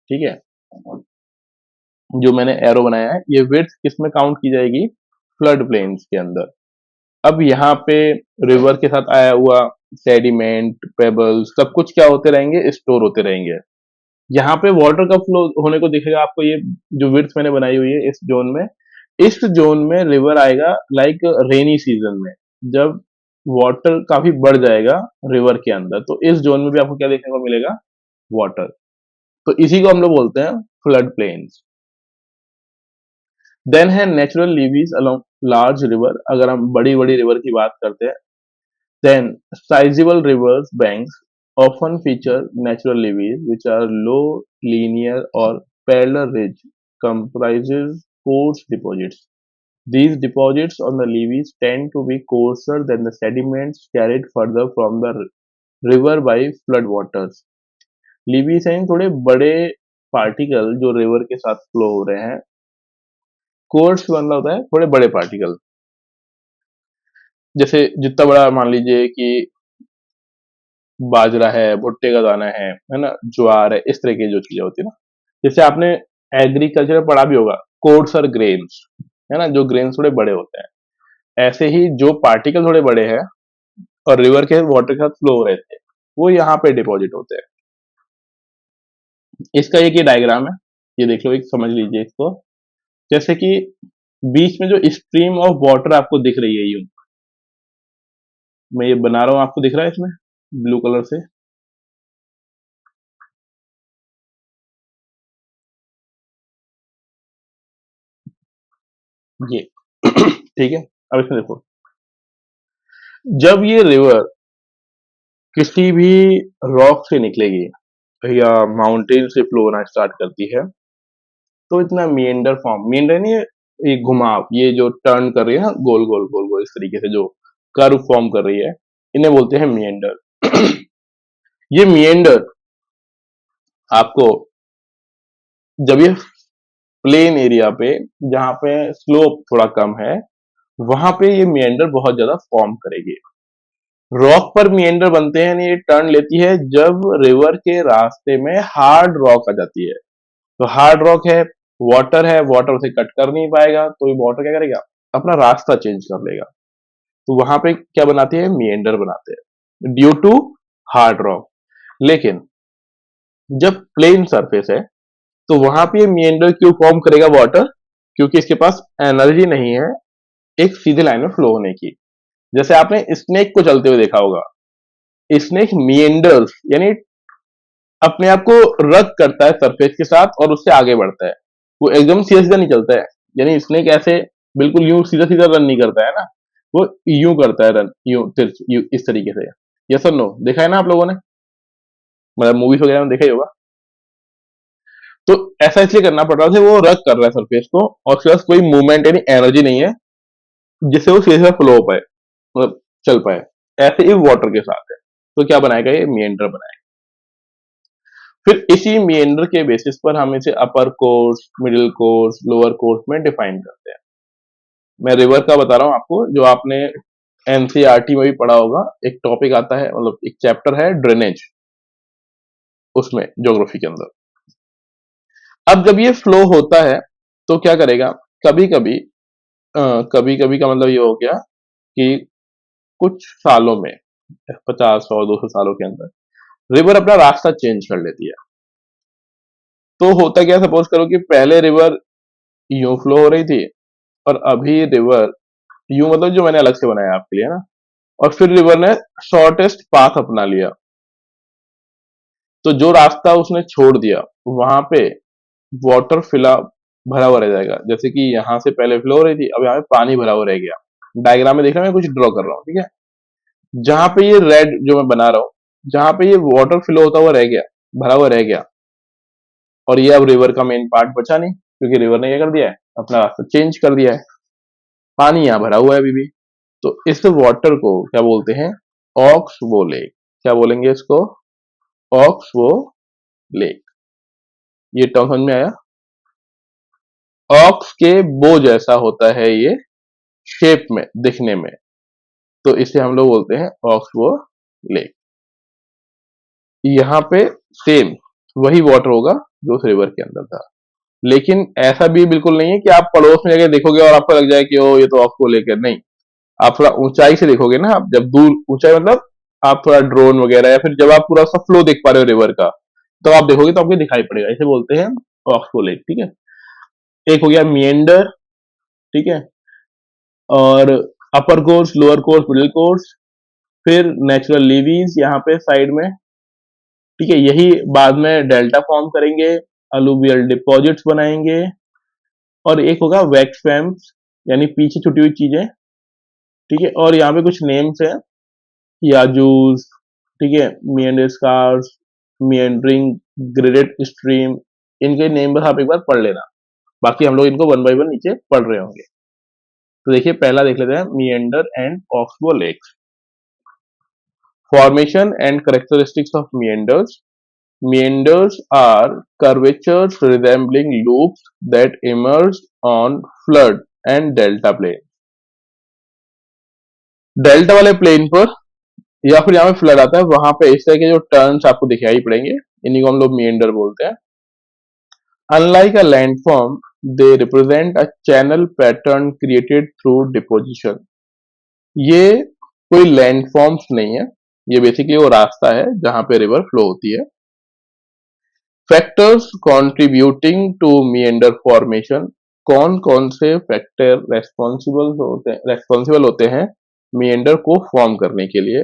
[SPEAKER 1] ठीक है, जो मैंने एरो बनाया है ये विड्थ किसमें काउंट की जाएगी? फ्लड प्लेन्स के अंदर। अब यहाँ पे रिवर के साथ आया हुआ सेडिमेंट, पेबल्स, सब कुछ क्या होते रहेंगे? स्टोर होते रहेंगे। यहाँ पे वाटर का फ्लो होने को दिखेगा आपको, ये जो विड्थ मैंने बनाई हुई है इस जोन में। इस जोन में रिवर आएगा लाइक रेनी सीजन में, जब वाटर काफी बढ़ जाएगा रिवर के अंदर, तो इस जोन में भी आपको क्या देखने को मिलेगा? वाटर। तो इसी को हम लोग बोलते हैं फ्लड प्लेन्स। देन है natural levees along large river. अगर हम बड़ी बड़ी रिवर की बात करते हैं, then sizable rivers banks often feature natural levees which are low, linear or parallel ridge comprises coarse deposits. These deposits on the levees tend to be coarser than the sediments carried further from the river by flood waters. Levees हैं थोड़े बड़े particle जो river के साथ flow हो रहे हैं। Course मतलब होता है थोड़े बड़े पार्टिकल, जैसे जितना बड़ा मान लीजिए कि बाजरा है, भुट्टे का दाना है ना, ज्वार है, इस तरह की जो चीजें होती है ना, जैसे आपने एग्रीकल्चर में पढ़ा भी होगा, कोड्स और ग्रेन्स, है ना, जो ग्रेन्स थोड़े बड़े होते हैं, ऐसे ही जो पार्टिकल थोड़े बड़े हैं और रिवर के वाटर के साथ फ्लो हो रहे थे, वो यहाँ पे डिपॉजिट होते हैं। इसका एक ये डायग्राम है, ये देख लो, एक समझ लीजिए इसको। जैसे कि बीच में जो स्ट्रीम ऑफ वाटर आपको दिख रही है, यूं मैं ये बना रहा हूं, आपको दिख रहा है इसमें ब्लू कलर से? ये ठीक है। अब इसमें देखो, जब ये रिवर किसी भी रॉक से निकलेगी या माउंटेन से फ्लो होना स्टार्ट करती है, तो इतना मिएंडर फॉर्म, मिएंडर नहीं, ये घुमाव, ये जो टर्न कर रही है ना, गोल गोल गोल गोल इस तरीके से जो कर्व फॉर्म कर रही है, इन्हें बोलते हैं मिएंडर। ये मिएंडर आपको, जब ये प्लेन एरिया पे, जहां पे स्लोप थोड़ा कम है, वहां पे ये मिएंडर बहुत ज्यादा फॉर्म करेगी। रॉक पर मिएंडर बनते हैं, यानी ये टर्न लेती है जब रिवर के रास्ते में हार्ड रॉक आ जाती है। तो हार्ड रॉक है, वाटर उसे कट कर नहीं पाएगा, तो ये वाटर क्या करेगा? अपना रास्ता चेंज कर लेगा। तो वहां पे क्या बनाती है? मिएंडर बनाते हैं ड्यू टू हार्ड रॉक। लेकिन जब प्लेन सरफेस है, तो वहां पे मिएंडर क्यों फॉर्म करेगा वाटर? क्योंकि इसके पास एनर्जी नहीं है एक सीधी लाइन में फ्लो होने की। जैसे आपने स्नेक को चलते हुए देखा होगा, स्नेक मिएंडर्स यानी अपने आप को रग करता है सरफेस के साथ और उससे आगे बढ़ता है। वो एकदम सीधा सीधा नहीं चलता है, यानी स्नेक ऐसे बिल्कुल यूं सीधा सीधा रन नहीं करता है ना, वो यूं करता है रन, यूं तिरछ, यूं इस तरीके से। यस और नो, देखा है ना आप लोगों ने, मतलब मूवीज वगैरह में देखा ही होगा। तो ऐसा इसलिए करना पड़ रहा था, वो रग कर रहा है सरफेस को और उसके पास कोई मूवमेंट यानी एनर्जी नहीं है जिससे वो सीधे फ्लो हो पाए, मतलब चल पाए। ऐसे ही वाटर के साथ है, तो क्या बनाएगा? ये मिएंडर बनाएगा। फिर इसी मिएंडर के बेसिस पर हम इसे upper course, middle course, lower course में डिफाइन करते हैं। मैं रिवर का बता रहा हूं आपको, जो आपने एनसीईआरटी में भी पढ़ा होगा, एक टॉपिक आता है, मतलब एक चैप्टर है ड्रेनेज, उसमें ज्योग्राफी के अंदर। अब जब ये फ्लो होता है तो क्या करेगा? कभी कभी, कभी कभी का मतलब ये हो गया कि कुछ सालों में, 50 100 200 सालों के अंदर रिवर अपना रास्ता चेंज कर लेती है। तो होता क्या, सपोज करो कि पहले रिवर यूं फ्लो हो रही थी और अभी रिवर यूं, मतलब जो मैंने अलग से बनाया आपके लिए ना, और फिर रिवर ने शॉर्टेस्ट पाथ अपना लिया। तो जो रास्ता उसने छोड़ दिया, वहां पे वाटर फिला भरा हुआ रह जाएगा। जैसे कि यहां से पहले फ्लो हो रही थी, अब यहाँ पे पानी भरा हुआ रह गया। डायग्राम में देख रहे हैं, मैं कुछ ड्रॉ कर रहा हूँ, ठीक है? जहां पे ये रेड जो मैं बना रहा हूँ, जहां पे ये वाटर फ्लो होता हुआ रह गया, भरा हुआ रह गया, और ये अब रिवर का मेन पार्ट बचा नहीं, क्योंकि रिवर ने क्या कर दिया है? अपना रास्ता चेंज कर दिया है। पानी यहाँ भरा हुआ है अभी भी। तो इस वाटर को क्या बोलते हैं? Oxbow lake. क्या बोलेंगे इसको? Oxbow lake. ये टर्म समझ में आया? ऑक्स के बो जैसा होता है ये शेप में, दिखने में, तो इसे हम लोग बोलते हैं ऑक्सबो लेक। यहाँ पे सेम वही वाटर होगा जो उस रिवर के अंदर था, लेकिन ऐसा भी बिल्कुल नहीं है कि आप पड़ोस में जाके देखोगे और आपको लग जाए कि ओ ये तो ऑक्सबो लेक है। नहीं, आप थोड़ा ऊंचाई से देखोगे ना, आप जब दूर, ऊंचाई मतलब आप थोड़ा ड्रोन वगैरह, या फिर जब आप पूरा सा फ्लो देख पा रहे हो रिवर का, तो आप देखोगे तो आपको दिखाई पड़ेगा। इसे बोलते हैं ऑक्सबो लेक, ठीक है? एक हो गया मिएंडर, ठीक है, और upper course, lower course, middle course. फिर नेचुरल लीवीज यहाँ पे साइड में, ठीक है, यही बाद में डेल्टा फॉर्म करेंगे, अलूवियल डिपॉजिट्स बनाएंगे, और एक होगा वैक्स स्वैम्स, यानी पीछे छुटी हुई चीजें, ठीक है। और यहाँ पे कुछ नेम्स है, याजूस, ठीक है, मिएंडर, मिएंडरिंग, ग्रेडेड स्ट्रीम, इनके नेम बस आप एक बार पढ़ लेना, बाकी हम लोग इनको वन बाय वन नीचे पढ़ रहे होंगे। तो देखिए पहला देख लेते हैं, meander and oxbow lakes. Formation and characteristics of meanders. Meanders are curvatures resembling loops that emerge on flood and delta plain. Delta वाले प्लेन पर या फिर यहाँ पे फ्लड आता है, वहां पे इस तरह के जो टर्न्स आपको दिखाई पड़ेंगे, इन्हीं को हम लोग मिएंडर बोलते हैं। Unlike a landform, they represent a channel pattern created through deposition. ये कोई लैंडफॉर्म्स नहीं है, ये बेसिकली वो रास्ता है जहां पे रिवर फ्लो होती है। Factors contributing to meander formation. कौन कौन से फैक्टर रेस्पॉन्सिबल होते हैं मिएंडर को फॉर्म करने के लिए।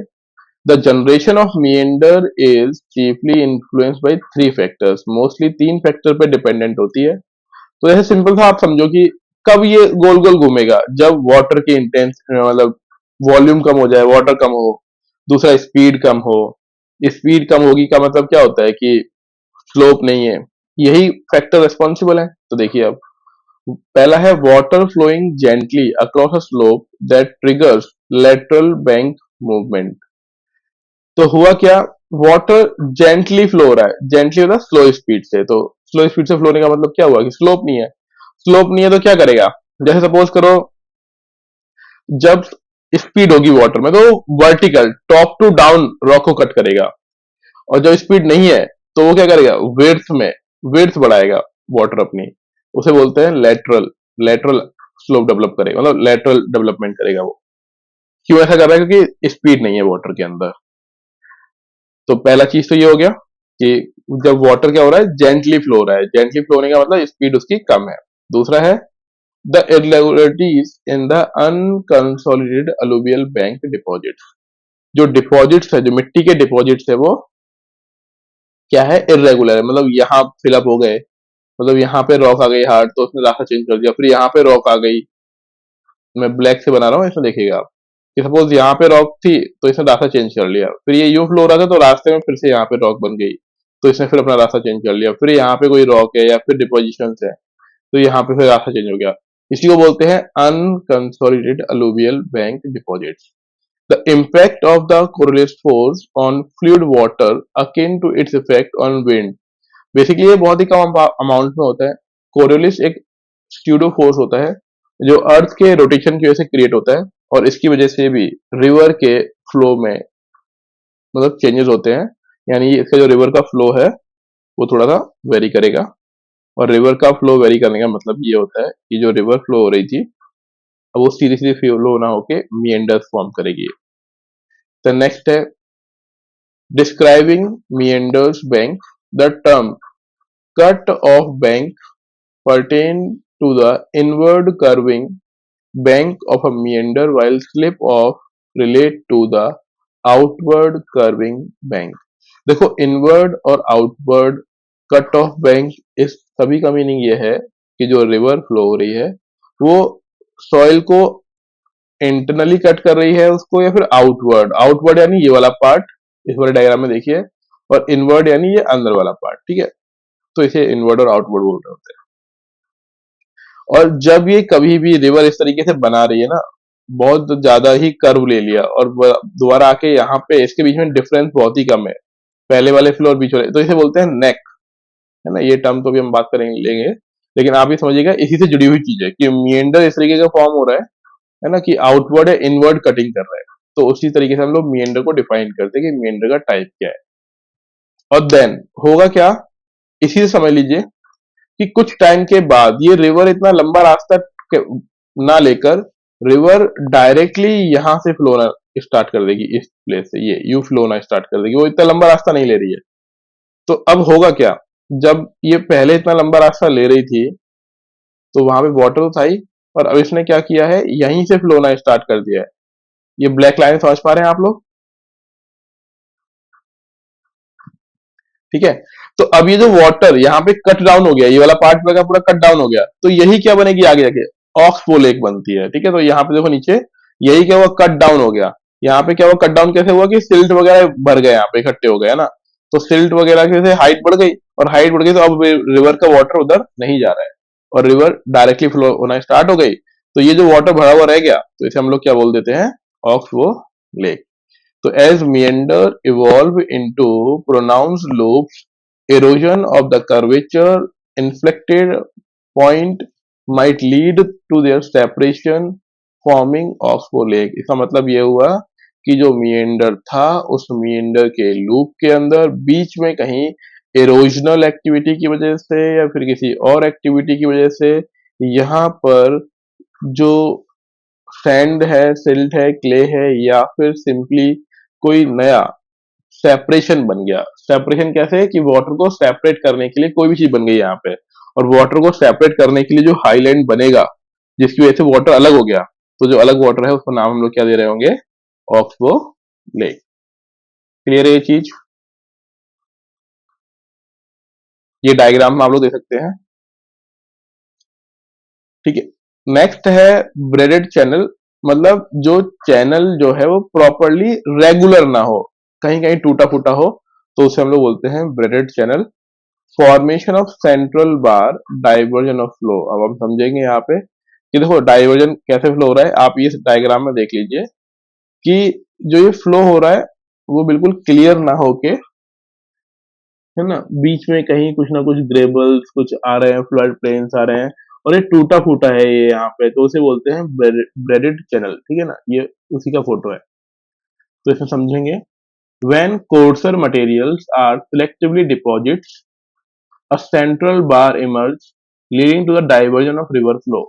[SPEAKER 1] The generation of meander is chiefly influenced by three factors. Mostly तीन फैक्टर पे डिपेंडेंट होती है। तो ऐसे सिंपल था, आप समझो कि कब ये गोल गोल घूमेगा, जब वाटर की इंटेंस मतलब वॉल्यूम कम हो जाए, वाटर कम हो, दूसरा स्पीड कम हो। स्पीड कम होगी का मतलब क्या होता है कि स्लोप नहीं है, यही फैक्टर रिस्पॉन्सिबल है। तो देखिए अब पहला है water flowing gently across a slope that triggers lateral bank movement. तो हुआ क्या, वाटर जेंटली फ्लो हो रहा है, जेंटली होता है स्लो स्पीड से, तो स्लो स्पीड से फ्लो होने का मतलब क्या हुआ कि स्लोप नहीं है। स्लोप नहीं है तो क्या करेगा, जैसे सपोज करो जब स्पीड होगी वाटर में तो vertical top to down rock को कट करेगा, और जब स्पीड नहीं है तो वो क्या करेगा, विड्थ बढ़ाएगा वाटर अपनी, उसे बोलते हैं लेटरल। लेटरल स्लोप डेवलप करेगा, मतलब लेटरल डेवलपमेंट करेगा वो। क्यों ऐसा कर रहा है, क्योंकि स्पीड नहीं है वाटर के अंदर। तो पहला चीज तो ये हो गया कि जब वाटर क्या हो रहा है, जेंटली फ्लो हो रहा है, जेंटली फ्लो होने का मतलब स्पीड उसकी कम है। दूसरा है the irregularities in the unconsolidated alluvial bank deposits. जो डिपॉजिट्स है, जो मिट्टी के डिपॉजिट्स है, वो क्या है, इरेगुलर है, मतलब यहाँ फिलअप हो गए, मतलब यहाँ पे रॉक आ गई हार्ड तो उसने रास्ता चेंज कर दिया, फिर यहाँ पे रॉक आ गई, मैं ब्लैक से बना रहा हूँ, इसमें देखिएगा आप कि सपोज यहाँ पे रॉक थी तो इसने रास्ता चेंज कर लिया, फिर ये यू फ्लो हो रहा था तो रास्ते में फिर से यहाँ पे रॉक बन गई, तो इसने फिर अपना रास्ता चेंज कर लिया, फिर यहाँ पे कोई रॉक है या फिर डिपोजिशन है तो यहाँ पे फिर रास्ता चेंज हो गया। इसी को बोलते हैं unconsolidated alluvial bank deposits. The impact of the Coriolis force on fluid water akin to its effect on wind। Basically ये बहुत ही कम अमाउंट में होता है। कोरियोलिस एक स्यूडो फोर्स होता है जो अर्थ के रोटेशन की वजह से क्रिएट होता है, और इसकी वजह से भी रिवर के फ्लो में मतलब चेंजेस होते हैं। यानी इसका जो रिवर का फ्लो है वो थोड़ा सा वेरी करेगा, और रिवर का फ्लो वेरी करने का मतलब ये होता है कि जो रिवर फ्लो हो रही थी अब वो सीधी सीधी फ्लो ना होके मिएंडर्स फॉर्म करेगी। तो नेक्स्ट है describing meanders bank. The term cut off bank pertain to the inward curving bank of a meander, while slip off relate to the outward curving bank। देखो इनवर्ड और आउटवर्ड कट ऑफ बैंक, इस सभी का meaning ये है कि जो river flow हो रही है वो सॉइल को इंटरनली कट कर रही है उसको, या फिर आउटवर्ड। आउटवर्ड यानी ये वाला पार्ट इस वाले डायग्राम में देखिए, और इनवर्ड यानी ये अंदर वाला पार्ट, ठीक है। तो इसे इनवर्ड और आउटवर्ड बोल रहे होते हैं। और जब ये कभी भी रिवर इस तरीके से बना रही है ना, बहुत ज्यादा ही कर्व ले लिया और दोबारा आके यहाँ पे इसके बीच में डिफरेंस बहुत ही कम है, पहले वाले फ्लो और बीच वाले, तो इसे बोलते हैं नेक, है ना। ये टर्म तो भी हम बात करेंगे लेंगे, लेकिन आप ये समझिएगा इसी से जुड़ी हुई चीज है कि मिएंडर इस तरीके का फॉर्म हो रहा है ना, कि आउटवर्ड या इनवर्ड कटिंग कर रहा है। तो उसी तरीके से हम लोग मिएंडर को डिफाइन करते हैं कि मिएंडर का टाइप क्या है। और देन होगा क्या, इसी से समझ लीजिए कि कुछ टाइम के बाद ये रिवर इतना लंबा रास्ता ना लेकर रिवर डायरेक्टली यहां से फ्लो ना स्टार्ट कर देगी, इस प्लेस से ये यू फ्लो ना स्टार्ट कर देगी, वो इतना लंबा रास्ता नहीं ले रही है। तो अब होगा क्या, जब ये पहले इतना लंबा रास्ता ले रही थी तो वहां पे वाटर तो था ही, और अब इसने क्या किया है, यहीं से फ्लो ना स्टार्ट कर दिया है। ये ब्लैक लाइन समझ पा रहे हैं आप लोग, ठीक है। तो अब ये जो वाटर यहाँ पे कट डाउन हो गया, ये वाला पार्ट पूरा का पूरा कट डाउन हो गया, तो यही क्या बनेगी आगे जाके, ऑक्सबो लेक बनती है। ठीक है, तो यहाँ पे देखो नीचे, यही क्या हुआ, कट डाउन हो गया। यहाँ पे क्या हुआ, कट डाउन कैसे हुआ कि सिल्ट वगैरह भर गए, यहाँ पे इकट्ठे हो गए, है ना। तो सिल्ट वगैरह की वजह से हाइट बढ़ गई, और हाइट बढ़ गई तो अब रिवर का वाटर उधर नहीं जा रहा है, और रिवर डायरेक्टली फ्लो होना स्टार्ट हो गई। तो ये जो वाटर भरा हुआ रह गया, तो इसे हम लोग क्या बोल देते हैं, oxbow lake. So as meander evolve into pronounced loops, erosion of the curvature inflected point might lead to their separation, forming oxbow lake। इसका मतलब ये हुआ कि जो meander था, उस meander के लूप के अंदर बीच में कहीं erosional एक्टिविटी की वजह से या फिर किसी और एक्टिविटी की वजह से यहाँ पर जो सैंड है, सिल्ट है, क्ले है, या फिर सिंपली कोई नया सेपरेशन बन गया। सेपरेशन कैसे है कि वाटर को सेपरेट करने के लिए कोई भी चीज बन गई यहाँ पे, और वाटर को सेपरेट करने के लिए जो हाईलैंड बनेगा, जिसकी वजह से वाटर अलग हो गया, तो जो अलग वाटर है उसका नाम हम लोग क्या दे रहे होंगे, ऑक्सबो लेक। क्लियर है ये चीज? ये डायग्राम में आप लोग देख सकते हैं। ठीक है। नेक्स्ट है ब्रेडेड चैनल, मतलब जो चैनल जो है वो प्रॉपरली रेगुलर ना हो, कहीं कहीं टूटा फूटा हो, तो उसे हम लोग बोलते हैं braided channel. Formation of central bar, diversion of flow. अब हम समझेंगे यहाँ पे कि देखो डाइवर्जन कैसे फ्लो हो रहा है, आप ये डायग्राम में देख लीजिए कि जो ये फ्लो हो रहा है वो बिल्कुल क्लियर ना होके, है ना, बीच में कहीं कुछ ना कुछ ग्रेबल्स कुछ आ रहे हैं, फ्लड प्लेन्स आ रहे हैं, और ये टूटा फूटा है ये यहाँ पे, तो उसे बोलते हैं ब्रेडेड चैनल। ठीक है ना, ये उसी का फोटो है। तो इसमें समझेंगे, when coarser materials are selectively deposits, a central bar emerges leading to the diversion of river flow।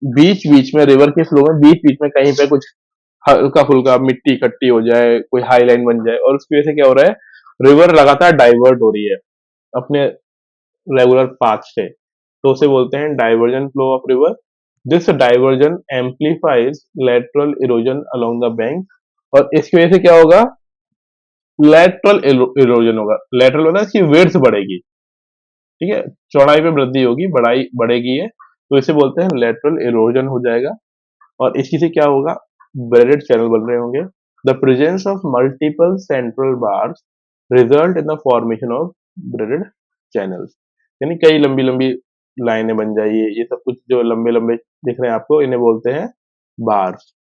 [SPEAKER 1] बीच बीच में रिवर के फ्लो में बीच बीच में कहीं पे कुछ हल्का फुल्का मिट्टी इकट्ठी हो जाए, कोई हाई लाइन बन जाए, और उसकी वजह से क्या हो रहा है, रिवर लगातार डाइवर्ट हो रही है अपने रेगुलर पाथ से, तो उसे बोलते हैं diversion flow of river. This diversion amplifies lateral erosion along the bank, और इसकी वजह से क्या होगा, लेटरल इरोजन होगा। लेटरल होगा इसकी विड्थ बढ़ेगी। ठीक है, चौड़ाई में वृद्धि होगी, बढ़ाई बढ़ेगी ये, तो इसे बोलते हैं लेटरल इरोजन हो जाएगा। और इसी से क्या होगा, ब्रेडेड चैनल बन रहे होंगे। The presence of multiple central bars result in the formation of braided channels, यानी कई लंबी लंबी लाइनें बन जाइए, ये सब कुछ जो लंबे लंबे दिख रहे हैं आपको, इन्हें बोलते हैं bars.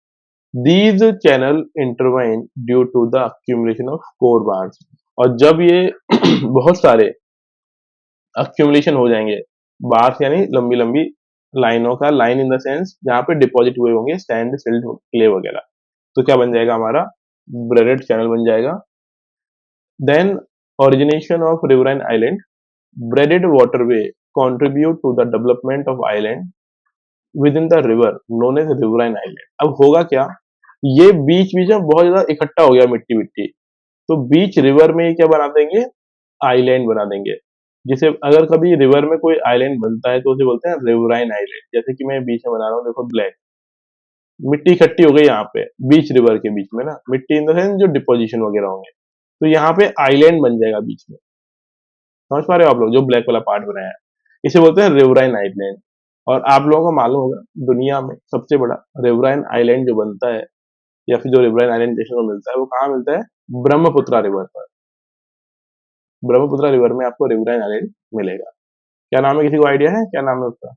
[SPEAKER 1] These channel intervene due to the accumulation of core bars। और जब ये बहुत सारे accumulation हो जाएंगे, बार्स यानी लंबी लंबी लाइनों का, लाइन इन द सेंस जहां पे डिपॉजिट हुए होंगे सैंड सिल्ट क्ले वगैरह, तो क्या बन जाएगा हमारा, ब्रेडेड चैनल बन जाएगा। Then origination of riverine island, braided waterway contribute to the development of island within the river known as riverine island। अब होगा क्या, ये बीच बीच में बहुत ज्यादा इकट्ठा हो गया मिट्टी मिट्टी, तो बीच रिवर में ये क्या बना देंगे, आइलैंड बना देंगे। जिसे अगर कभी रिवर में कोई आइलैंड बनता है तो उसे बोलते हैं रिवराइन आइलैंड। जैसे कि मैं बीच में बना रहा हूँ, देखो ब्लैक मिट्टी इकट्ठी हो गई यहाँ पे बीच रिवर के बीच में ना, मिट्टी इन द सेंस जो डिपोजिशन वगैरह होंगे, तो यहाँ पे आइलैंड बन जाएगा बीच में। समझ पा रहे हो आप लोग, जो ब्लैक वाला पार्ट बनाया है, इसे बोलते हैं रिवराइन आइलैंड। और आप लोगों को मालूम होगा, दुनिया में सबसे बड़ा रिवराइन आइलैंड जो बनता है, या फिर जो रिवराइन आइलैंड देखने को मिलता है, वो कहाँ मिलता है, ब्रह्मपुत्रा रिवर पर। ब्रह्मपुत्रा रिवर में आपको रिवराइन आइलैंड मिलेगा। क्या नाम है, किसी को आइडिया है क्या नाम है उसका?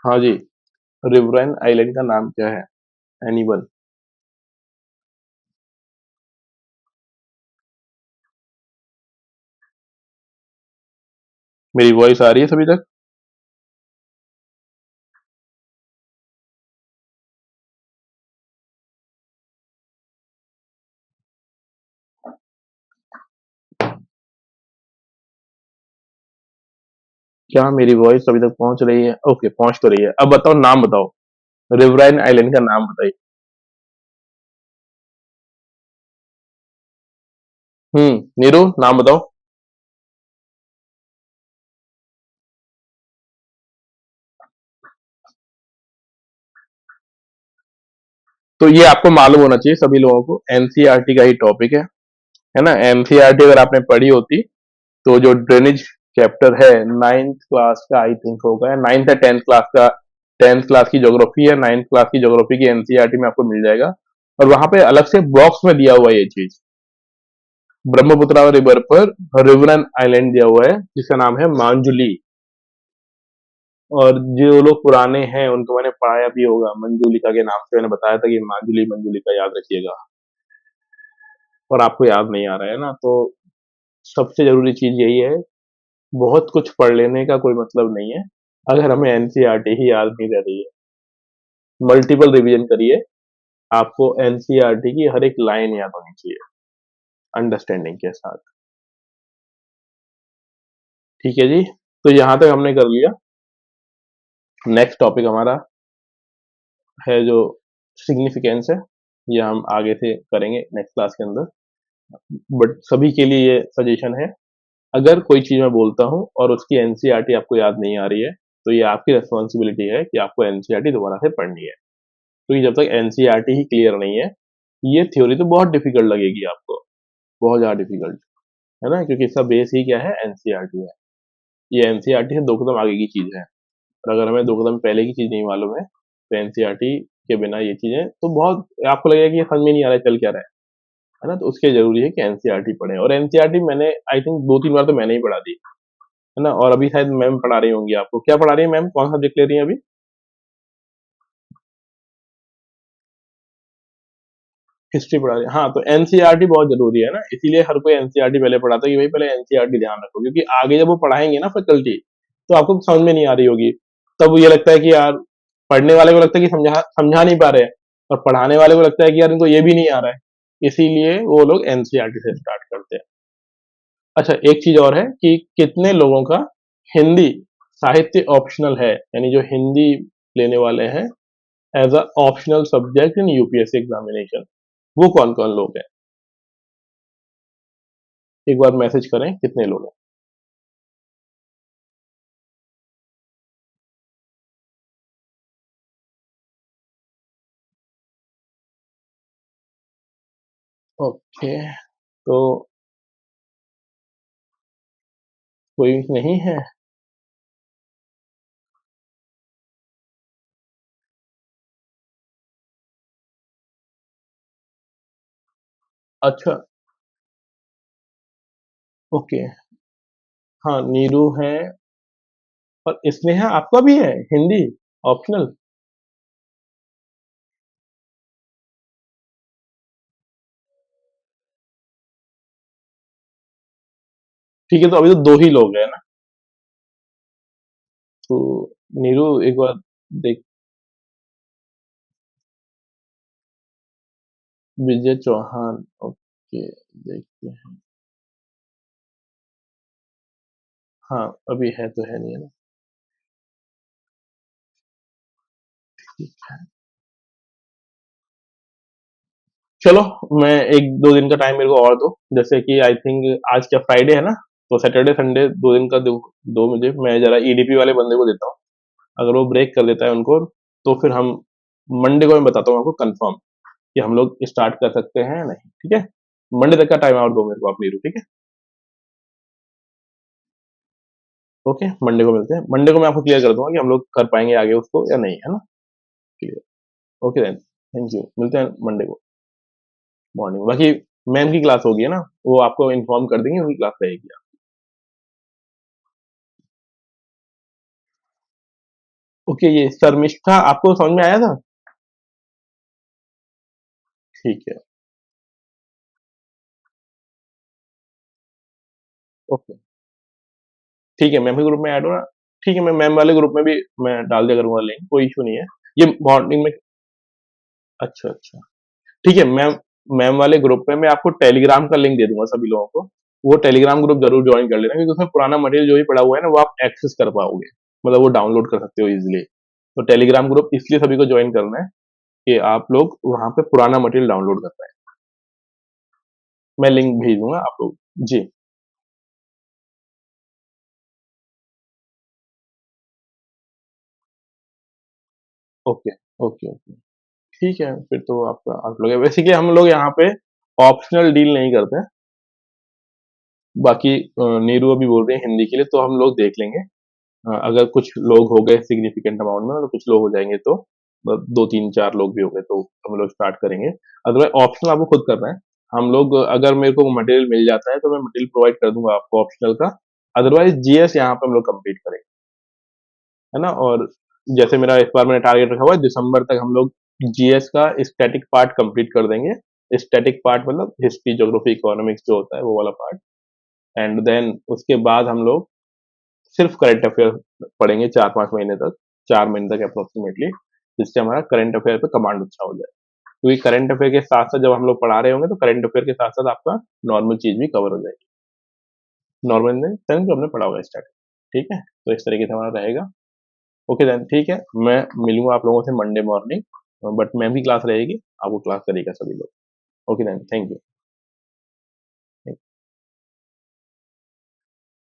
[SPEAKER 1] हाँ जी, रिवराइन आइलैंड का नाम क्या है, एनीवन? मेरी वॉइस आ रही है सभी तक? क्या मेरी वॉइस अभी तक पहुंच रही है? ओके, पहुंच तो रही है। अब बताओ, नाम बताओ, रिवराइन आइलैंड का नाम बताइए। नीरू, नाम बताओ। तो ये आपको मालूम होना चाहिए सभी लोगों को, एनसीईआरटी का ही टॉपिक है ना। एनसीईआरटी अगर आपने पढ़ी होती तो जो ड्रेनेज चैप्टर है नाइन्थ क्लास का आई थिंक होगा, या नाइन्थ या टेंथ क्लास का, टेंथ क्लास की ज्योग्राफी या नाइन्थ क्लास की ज्योग्राफी की एनसीईआरटी में आपको मिल जाएगा। और वहां पे अलग से बॉक्स में दिया हुआ है ये चीज, ब्रह्मपुत्र रिवर पर रिवरन आइलैंड दिया हुआ है जिसका नाम है मांजुली। और जो लोग पुराने हैं उनको मैंने पढ़ाया भी होगा, मंजूलिका के नाम से मैंने बताया था कि मांजुली मंजूलिका याद रखिएगा। और आपको याद नहीं आ रहा है ना, तो सबसे जरूरी चीज यही है, बहुत कुछ पढ़ लेने का कोई मतलब नहीं है अगर हमें एनसीईआरटी ही याद नहीं रह रही है। मल्टीपल रिवीजन करिए, आपको एनसीईआरटी की हर एक लाइन याद होनी चाहिए अंडरस्टैंडिंग के साथ। ठीक है जी, तो यहां तक हमने कर लिया। नेक्स्ट टॉपिक हमारा है जो सिग्निफिकेंस है, ये हम आगे से करेंगे नेक्स्ट क्लास के अंदर। बट सभी के लिए ये सजेशन है, अगर कोई चीज मैं बोलता हूँ और उसकी एनसीईआरटी आपको याद नहीं आ रही है, तो ये आपकी रिस्पॉन्सिबिलिटी है कि आपको एनसीईआरटी दोबारा से पढ़नी है, क्योंकि जब तक एनसीईआरटी ही क्लियर नहीं है, ये थ्योरी तो बहुत डिफिकल्ट लगेगी आपको, बहुत ज्यादा डिफिकल्ट, है ना, क्योंकि इसका बेस ही क्या है, एनसीईआरटी है। ये एनसीईआरटी से दो कदम आगे की चीज है, और अगर हमें दो कदम पहले की चीज नहीं मालूम है तो एनसीईआरटी के बिना ये चीजें तो बहुत, आपको लगेगा कि ये समझ में नहीं आ रहा है चल क्या रहा है ना। तो उसके जरूरी है कि एनसीईआरटी पढ़े, और एनसीईआरटी मैंने आई थिंक दो तीन बार तो मैंने ही पढ़ा दी, है ना। और अभी शायद मैम पढ़ा रही होंगी आपको, क्या पढ़ा रही है मैम, कौन सा सब्जेक्ट ले रही है अभी? हिस्ट्री पढ़ा रही है, हाँ। तो एनसीईआरटी बहुत जरूरी है ना, इसीलिए हर कोई एनसीईआरटी पहले पढ़ाता है कि भाई पहले एनसीईआरटी ध्यान रखो, क्योंकि आगे जब वो पढ़ाएंगे ना फैकल्टी, तो आपको समझ में नहीं आ रही होगी, तब ये लगता है कि यार, पढ़ने वाले को लगता है कि समझा समझा नहीं पा रहे हैं, और पढ़ाने वाले को लगता है कि यार इनको ये भी नहीं आ रहा है, इसीलिए वो लोग एनसीईआरटी से स्टार्ट करते हैं। अच्छा, एक चीज और है कि कितने लोगों का हिंदी साहित्य ऑप्शनल है, यानी जो हिंदी लेने वाले हैं as a optional subject in UPSC examination, वो कौन कौन लोग हैं? एक बार मैसेज करें कितने लोग हैं। ओके, तो कोई नहीं है। अच्छा, ओके, हाँ नीरू है, और स्नेहा आपका भी है हिंदी ऑप्शनल? ठीक है, तो अभी तो दो ही लोग हैं ना, तो नीरू एक बार देख, विजय चौहान, ओके, देखते हैं। हाँ, अभी है तो है नहीं, है ना, ठीक है। चलो, मैं एक दो दिन का टाइम मेरे को और दो, जैसे कि आई थिंक आज क्या फ्राइडे है ना, तो सैटरडे संडे दो दिन का दो मुझे, मैं जरा ईडीपी वाले बंदे को देता हूँ, अगर वो ब्रेक कर देता है उनको, तो फिर हम मंडे को मैं बताता हूँ आपको कंफर्म कि हम लोग स्टार्ट कर सकते हैं या नहीं, ठीक है। मंडे तक का टाइम और दो मेरे को आप, नीरू, ठीक है। ओके, मंडे को मिलते हैं, मंडे को मैं आपको क्लियर कर दूंगा कि हम लोग कर पाएंगे आगे उसको या नहीं, है ना। Clear, okay then, thank you, मिलते हैं मंडे को मॉर्निंग। बाकी मैम की क्लास होगी, है ना, वो आपको इन्फॉर्म कर देंगे, उनकी क्लास रहेगी। ओके, ये शर्मिष्ठा आपको समझ में आया था? ठीक है, ओके, ठीक है, मैम के ग्रुप में ऐड हो ना, ठीक है, मैं मैम वाले ग्रुप में भी मैं डाल दिया करूंगा लिंक, कोई इशू नहीं है। ये मॉर्निंग में, अच्छा अच्छा, ठीक है मैम, मैम वाले ग्रुप में मैं आपको टेलीग्राम का लिंक दे दूंगा सभी लोगों को, वो टेलीग्राम ग्रुप जरूर ज्वाइन कर लेना, क्योंकि उसमें पुराना मटेरियल जो भी पड़ा हुआ है ना वो आप एक्सेस कर पाओगे, मतलब वो डाउनलोड कर सकते हो इजिली। तो टेलीग्राम ग्रुप इसलिए सभी को ज्वाइन करना है कि आप लोग वहां पे पुराना मटेरियल डाउनलोड कर पाए। मैं लिंक भेज दूंगा आप लोग, जी। ओके, ओके, ओके, ठीक है, फिर तो आपका आप लोग बेसिकली हम लोग यहाँ पे ऑप्शनल डील नहीं करते हैं। बाकी नीरू अभी बोल रही है हिंदी के लिए, तो हम लोग देख लेंगे। अगर कुछ लोग हो गए सिग्निफिकेंट अमाउंट में, तो कुछ लोग हो जाएँगे तो 2-3-4 लोग भी हो गए तो हम लोग स्टार्ट करेंगे। अदरवाइज़ ऑप्शनल आपको खुद करना है। हम लोग अगर मेरे को मटेरियल मिल जाता है, तो मैं मटेरियल प्रोवाइड कर दूँगा आपको ऑप्शनल का। अदरवाइज़ जीएस यहाँ पे हम लोग कंप्लीट करेंगे, है ना? और जैसे मेरा इस बार मैंने टारगेट रखा हुआ है, दिसंबर तक हम लोग जीएस का स्टैटिक पार्ट कंप्लीट कर देंगे। स्टैटिक पार्ट मतलब हिस्ट्री, ज्योग्राफी, इकोनॉमिक्स जो होता है वो वाला पार्ट। एंड देन उसके बाद हम लोग सिर्फ करंट अफेयर पढ़ेंगे 4-5 महीने तक, 4 महीने तक अप्रोक्सिमेटली, जिससे हमारा करंट अफेयर पे कमांड अच्छा हो जाए। क्योंकि करंट अफेयर के साथ-साथ जब हम लोग पढ़ा रहे होंगे, तो करंट अफेयर के साथ-साथ आपका नॉर्मल चीज़ भी कवर हो जाएगी। नॉर्मल इन द सेंस जो हमने पढ़ा होगा स्टार्टिंग, ठीक है? तो इस तरीके से हमारा रहेगा। ओके देन ठीक है, मैं मिलूँगा आप लोगों से मंडे मॉर्निंग, बट मैम की क्लास रहेगी, आपको क्लास करिएगा सभी लोग। Okay then, thank you.